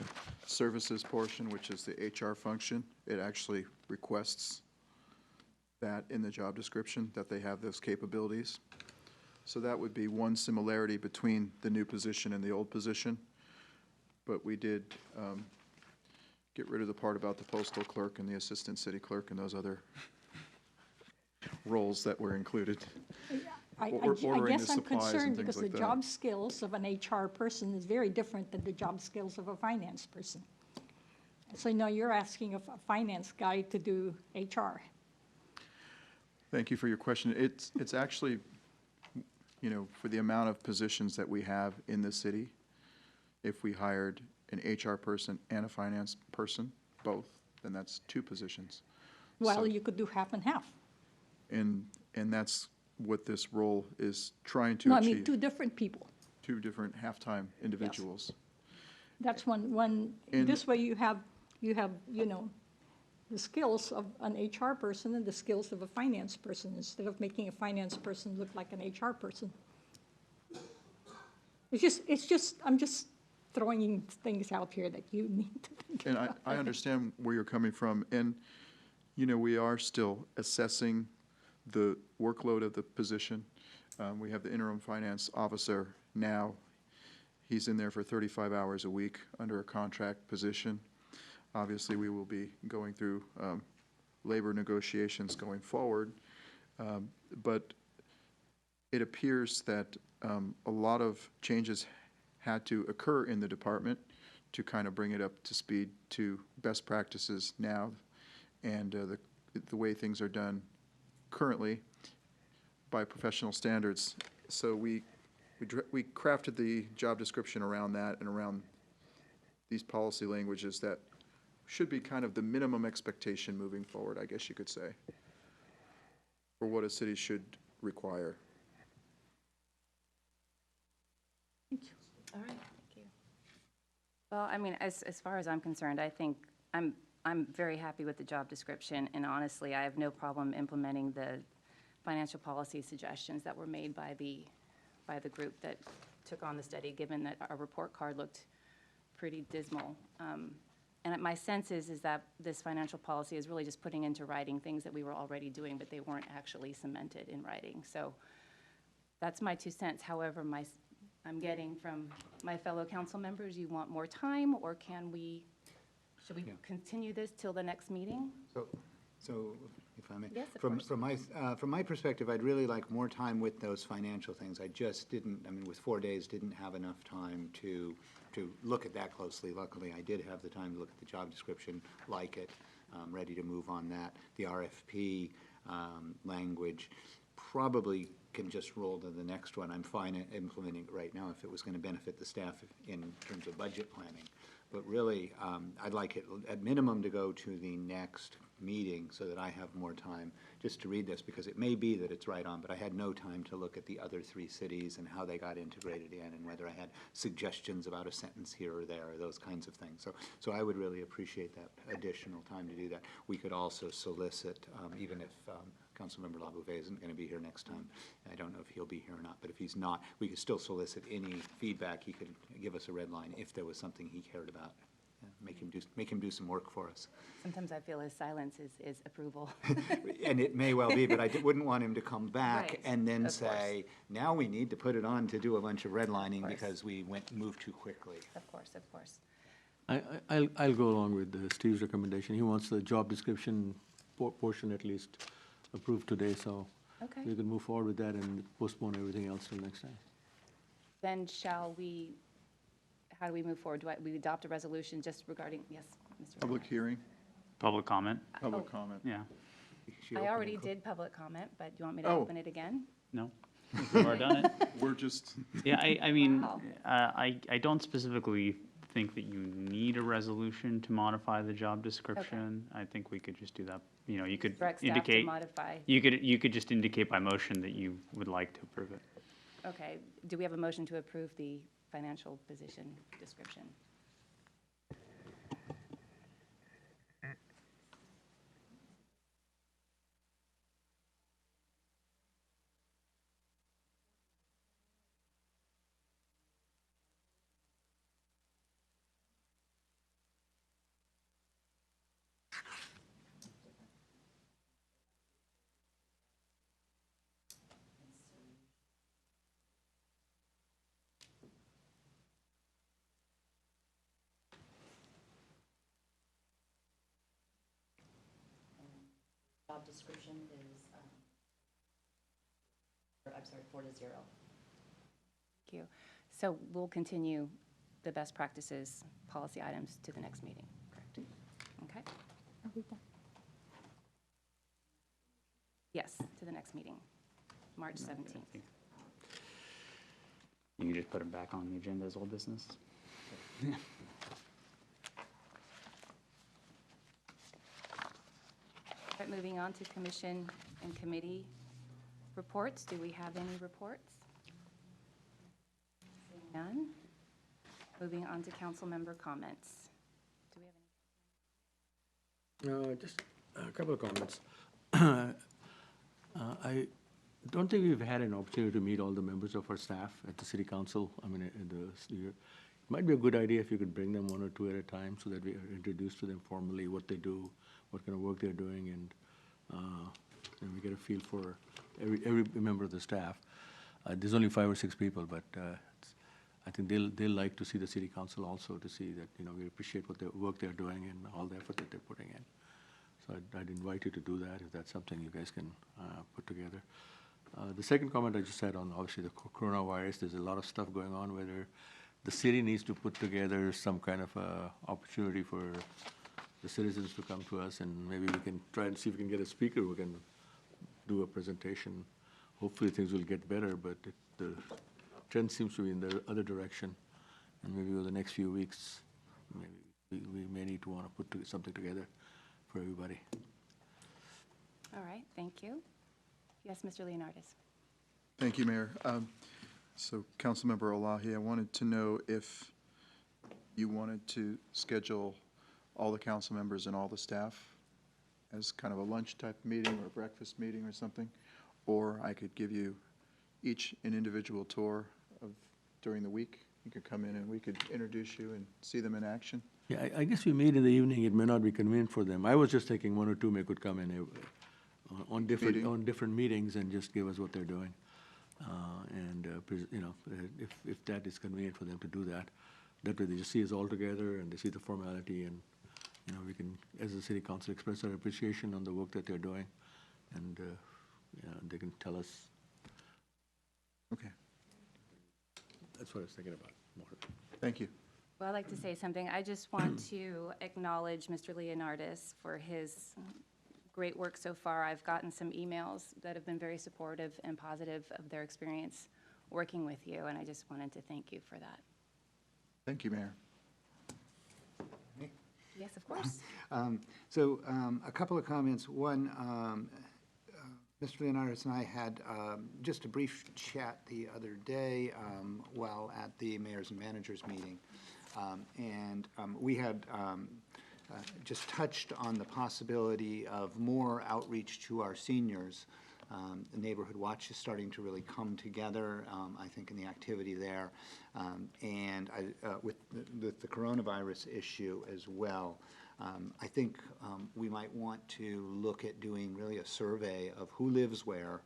services portion, which is the HR function. It actually requests that in the job description, that they have those capabilities. So that would be one similarity between the new position and the old position. But we did get rid of the part about the postal clerk and the assistant city clerk and those other roles that were included. I Ordering the guess I'm supplies and concerned things because the like that. job skills of an HR person is very different than the job skills of a finance person. So now you're asking a finance guy to do HR. Thank you for your question. It's actually, you know, for the amount of positions that we have in the city, if we hired an HR person and a finance person, both, then that's 2 positions. Well, So- you could do half and half. And that's what this role is trying to No, I achieve. mean, 2 different people. 2 different half-time individuals. That's one, And- this way you have, you know, the skills of an HR person and the skills of a finance person, instead of making a finance person look like an HR person. I'm just throwing things out here that you need to think And about. I understand where you're coming from, and, you know, we are still assessing the workload of the position. We have the interim finance officer now. He's in there for 35 hours a week under a contract position. Obviously, we will be going through labor negotiations going forward, but it appears that a lot of changes had to occur in the department to kind of bring it up to speed to best practices now, and the way things are done currently by professional standards. So we crafted the job description around that and around these policy languages that should be kind of the minimum expectation moving forward, I guess you could say, for what a city should require. All right, thank you. Well, I mean, as far as I'm concerned, I think I'm very happy with the job description, and honestly, I have no problem implementing the financial policy suggestions that were made by the group that took on the study, given that our report card looked pretty dismal. And my sense is that this financial policy is really just putting into writing things that we were already doing, but they weren't actually cemented in writing. So that's my 2 cents. However, I'm getting from my fellow council members, you want more time, or should we continue this till the next meeting? So, if I may. Yes, of course. From my perspective, I'd really like more time with those financial things. I just didn't, I mean, with 4 days, didn't have enough time to look at that closely. Luckily, I did have the time to look at the job description, like it, ready to move on that. The RFP language probably can just roll to the next one. I'm fine at implementing it right now if it was going to benefit the staff in terms of budget planning. But really, I'd like it at minimum to go to the next meeting so that I have more time just to read this, because it may be that it's right on, but I had no time to look at the other 3 cities and how they got integrated in, and whether I had suggestions about a sentence here or there, or those kinds of things. So I would really appreciate that additional time to do that. We could also solicit, even if Councilmember LaBouvet isn't going to be here next time. I don't know if he'll be here or not, but if he's not, we could still solicit any feedback. He could give us a red line if there was something he cared about. Make him do some work for us. Sometimes I feel his silence is approval. And it may well be, but I wouldn't want him to come back Right, and then of say, now we need to put it on to do a bunch of redlining course. because we moved too quickly. Of course, of course. I'll go along with Steve's recommendation. He wants the job description portion at least approved today, so Okay. we can move forward with that and postpone everything else till next time. Then how do we move forward? We adopt a resolution just regarding, yes, Mr. Public hearing, Public comment? public comment. Yeah. She I opened already it. did public comment, but do you want me to Oh. open it again? No? We've already done it? We're just, Yeah, I mean, Wow. I don't specifically think that you need a resolution to modify the job description. I think we could just do that, you know, you could Direct staff to indicate, modify. you could just indicate by motion that you would like to approve it. Okay, do we have a motion to approve the financial position description? job description is, I'm sorry, 4-0. Thank you. So we'll continue the best practices policy items to the next meeting, correct? Okay? Yes, to the next meeting, March 17th. You can just put them back on the agenda as old business. All right, moving on to commission and committee reports. Do we have any reports? Seeing none. Moving on to council member comments. Do we have any? Just a couple of comments. I don't think we've had an opportunity to meet all the members of our staff at the city council. I mean, in the year. It might be a good idea if you could bring them one or two at a time so that we are introduced to them formally, what they do, what kind of work they're doing, and we get a feel for every member of the staff. There's only 5 or 6 people, but I think they'll like to see the city council also, to see that, we appreciate what the work they're doing and all the effort that they're putting in. So I'd invite you to do that if that's something you guys can put together. The second comment I just said on, obviously, the coronavirus, there's a lot of stuff going on, whether the city needs to put together some kind of opportunity for the citizens to come to us, and maybe we can try and see if we can get a speaker who can do a presentation. Hopefully things will get better, but the trend seems to be in the other direction, and maybe over the next few weeks, maybe we may need to want to put something together for everybody. All right, thank you. Yes, Mr. Leonardis. Thank you, Mayor. So Councilmember Olahi, I wanted to know if you wanted to schedule all the council members and all the staff as kind of a lunch type meeting or a breakfast meeting or something, or I could give you each an individual tour during the week. You could come in and we could introduce you and see them in action. Yeah, I guess we meet in the evening. It may not be convenient for them. I was just thinking 1 or 2 may could come in on different meetings and just give us what they're doing. If that is convenient for them to do that, that way they just see us all together and they see the formality, and we can, as a city council, express our appreciation on the work that they're doing, and they can tell us. Okay, That's what I was thinking about more. thank you. Well, I'd like to say something. I just want to acknowledge Mr. Leonardis for his great work so far. I've gotten some emails that have been very supportive and positive of their experience working with you, and I just wanted to thank you for that. Thank you, Mayor. Yes, of course. A couple of comments. One, Mr. Leonardis and I had just a brief chat the other day while at the mayors and managers meeting. We had just touched on the possibility of more outreach to our seniors. The Neighborhood Watch is starting to really come together, I think, in the activity there. With the coronavirus issue as well, I think we might want to look at doing really a survey of who lives where,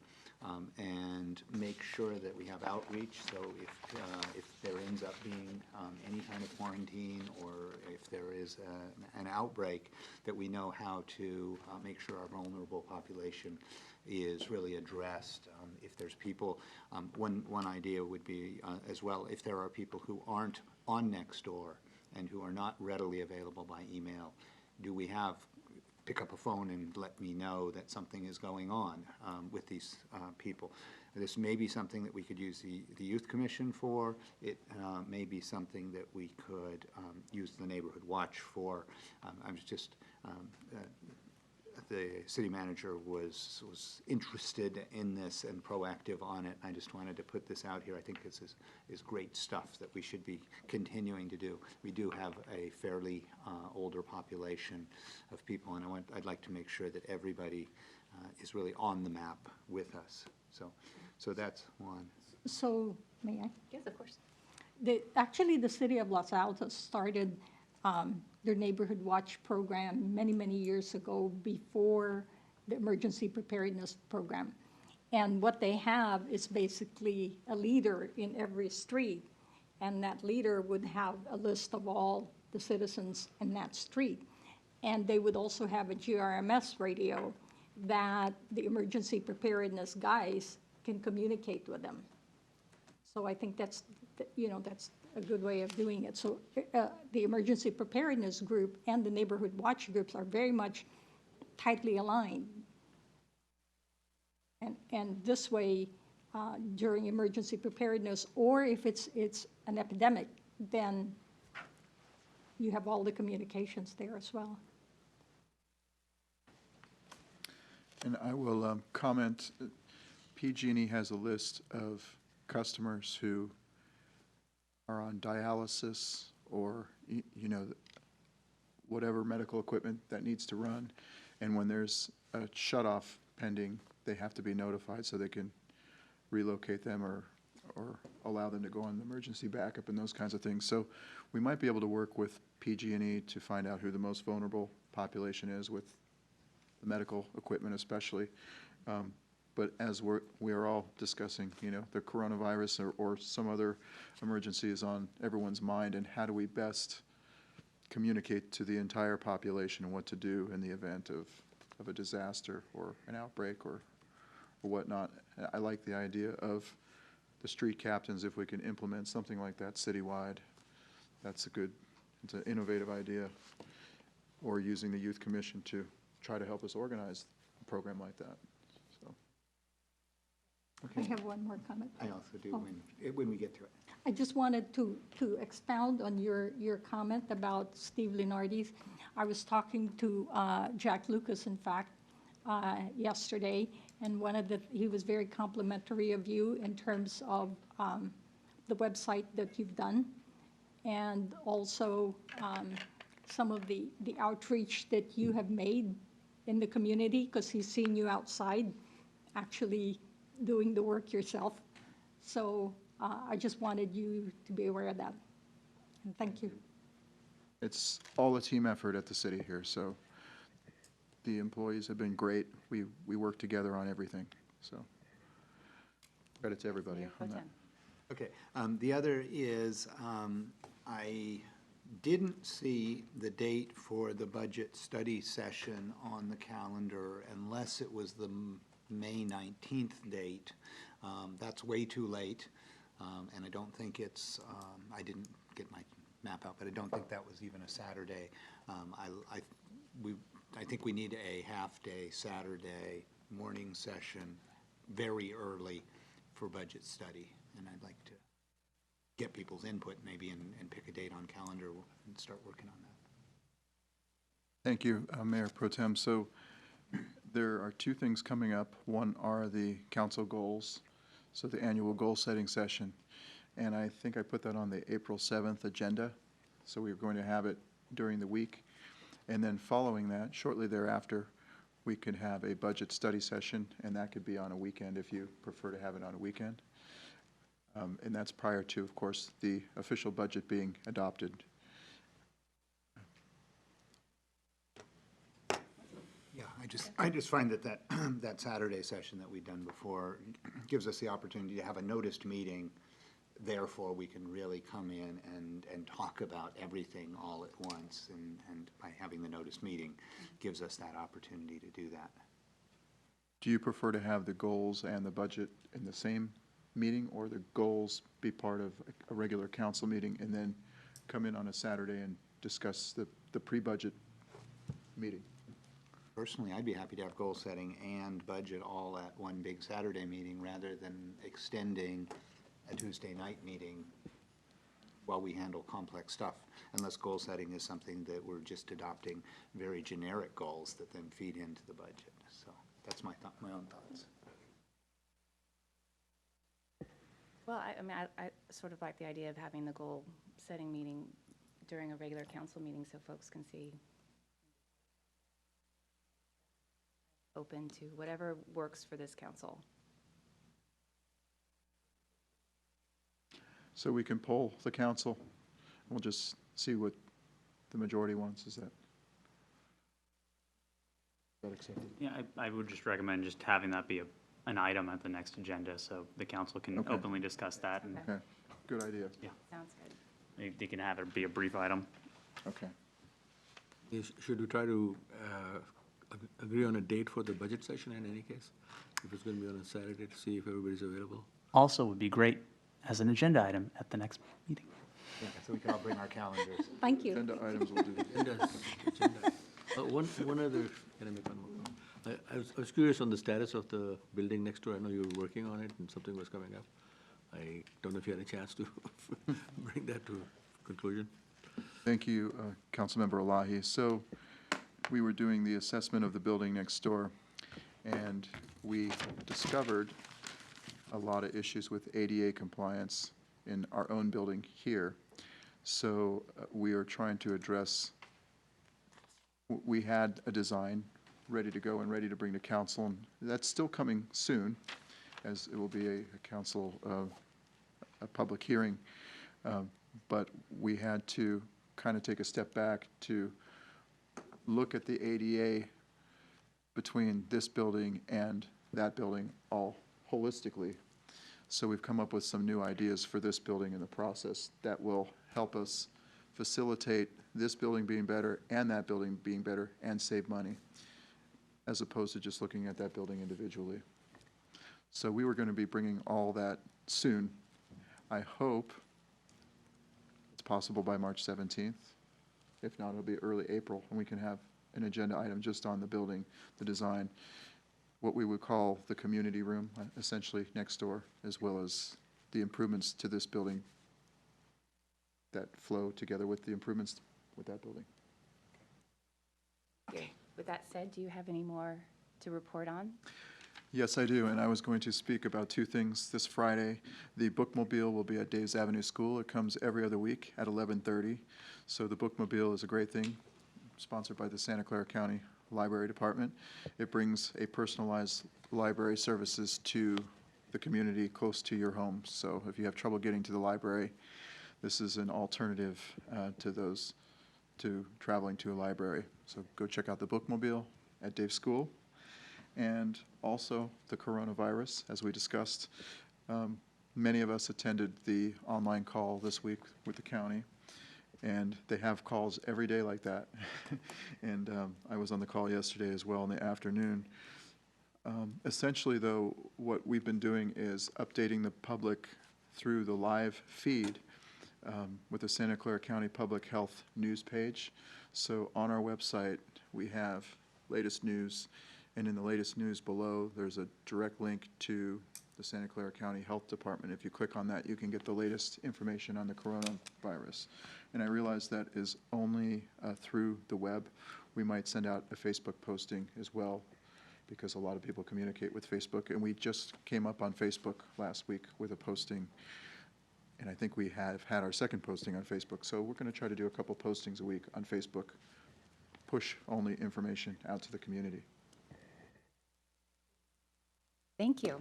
and make sure that we have outreach. So if there ends up being any kind of quarantine, or if there is an outbreak, that we know how to make sure our vulnerable population is really addressed. If there's people, one idea would be as well, if there are people who aren't on Nextdoor and who are not readily available by email, do we have pick up a phone and let me know that something is going on with these people. This may be something that we could use the Youth Commission for. It may be something that we could use the Neighborhood Watch for. I was just, the city manager was interested in this and proactive on it. I just wanted to put this out here. I think this is great stuff that we should be continuing to do. We do have a fairly older population of people, and I'd like to make sure that everybody is really on the map with us. So that's one. So, may I? Yes, of course. Actually, the city of Los Altos started their Neighborhood Watch program many, many years ago, before the Emergency Preparedness Program. And what they have is basically a leader in every street, and that leader would have a list of all the citizens in that street. And they would also have a GRMS radio that the emergency preparedness guys can communicate with them. So I think that's, that's a good way of doing it. So the emergency preparedness group and the neighborhood watch groups are very much tightly aligned. And this way, during emergency preparedness, or if it's an epidemic, then you have all the communications there as well. And I will comment, PG&E has a list of customers who are on dialysis or, whatever medical equipment that needs to run. And when there's a shut-off pending, they have to be notified so they can relocate them or allow them to go on the emergency backup and those kinds of things. So we might be able to work with PG&E to find out who the most vulnerable population is with the medical equipment especially. But as we are all discussing, the coronavirus or some other emergency is on everyone's mind, and how do we best communicate to the entire population and what to do in the event of a disaster or an outbreak or whatnot. I like the idea of the street captains, if we can implement something like that citywide. It's an innovative idea. Or using the youth commission to try to help us organize a program like that. So. I have one more comment. I also do when we get to it. I just wanted to expound on your comment about Steve Lenardi's. I was talking to Jack Lucas, in fact, yesterday, and he was very complimentary of you in terms of the website that you've done, and also some of the outreach that you have made in the community, because he's seen you outside actually doing the work yourself. So I just wanted you to be aware of that. And thank you. It's all a team effort at the city here, so the employees have been great. We work together on everything, so credit to everybody Mayor Pro on that. Tem. Okay, the other is, I didn't see the date for the budget study session on the calendar unless it was the May 19th date. That's way too late, and I don't think it's, I didn't get my map out, but I don't think that was even a Saturday. I think we need a half-day Saturday morning session very early for budget study, and I'd like to get people's input maybe and pick a date on calendar and start working on that. Thank you, Mayor Pro Tem. So there are two things coming up. One are the council goals, so the annual goal-setting session. And I think I put that on the April 7th agenda. So we're going to have it during the week. And then following that, shortly thereafter, we could have a budget study session, and that could be on a weekend if you prefer to have it on a weekend. And that's prior to, of course, the official budget being adopted. Yeah, I just find that that Saturday session that we've done before gives us the opportunity to have a noticed meeting. Therefore, we can really come in and talk about everything all at once, and by having the noticed meeting gives us that opportunity to do that. Do you prefer to have the goals and the budget in the same meeting, or the goals be part of a regular council meeting and then come in on a Saturday and discuss the pre-budget meeting? Personally, I'd be happy to have goal setting and budget all at one big Saturday meeting rather than extending a Tuesday night meeting while we handle complex stuff, unless goal setting is something that we're just adopting very generic goals that then feed into the budget. So that's my own thoughts. Well, I sort of like the idea of having the goal-setting meeting during a regular council meeting so folks can see. Open to whatever works for this council. So we can poll the council. We'll just see what the majority wants. Is that accepted? Yeah, I would just recommend just having that be an item at the next agenda, so the council can Okay. openly discuss that, and Okay, good idea. yeah, Sounds good. they can have it be a brief item. Okay. Should we try to agree on a date for the budget session in any case? If it's gonna be on a Saturday, to see if everybody's available. Also would be great as an agenda item at the next meeting. Yeah, so we can all bring our calendars. Thank you. Agenda items will do. Agenda. One other, can I make one more comment? I was curious on the status of the building next door. I know you were working on it and something was coming up. I don't know if you had a chance to bring that to conclusion. Thank you, Councilmember Elahi. So we were doing the assessment of the building next door, and we discovered a lot of issues with ADA compliance in our own building here. So we are trying to address, we had a design ready to go and ready to bring to council, and that's still coming soon, as it will be a council, a public hearing. But we had to kind of take a step back to look at the ADA between this building and that building all holistically. So we've come up with some new ideas for this building in the process that will help us facilitate this building being better and that building being better and save money, as opposed to just looking at that building individually. So we were going to be bringing all that soon. I hope it's possible by March 17th. If not, it'll be early April, and we can have an agenda item just on the building, the design, what we would call the community room, essentially next door, as well as the improvements to this building that flow together with the improvements with that building. Okay. With that said, do you have any more to report on? Yes, I do, and I was going to speak about two things this Friday. The bookmobile will be at Dave's Avenue School. It comes every other week at 11:30. So the bookmobile is a great thing, sponsored by the Santa Clara County Library Department. It brings a personalized library services to the community close to your home. So if you have trouble getting to the library, this is an alternative to traveling to a library. So go check out the bookmobile at Dave's School. And also the coronavirus, as we discussed. Many of us attended the online call this week with the county, and they have calls every day like that. And I was on the call yesterday as well in the afternoon. Essentially, though, what we've been doing is updating the public through the live feed with the Santa Clara County Public Health News page. So on our website, we have latest news. And in the latest news below, there's a direct link to the Santa Clara County Health Department. If you click on that, you can get the latest information on the coronavirus. And I realize that is only through the web. We might send out a Facebook posting as well, because a lot of people communicate with Facebook. And we just came up on Facebook last week with a posting. And I think we have had our second posting on Facebook. So we're going to try to do a couple postings a week on Facebook, push-only information out to the community. Thank you.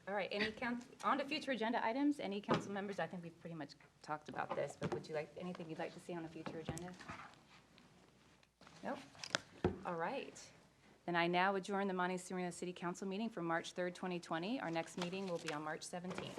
All right, on to future agenda items. Any council members? I think we've pretty much talked about this, but would you like, anything you'd like to see on a future agenda? Nope. All right. Then I now adjourn the Monte Sereno City Council meeting for March 3rd, 2020. Our next meeting will be on March 17th.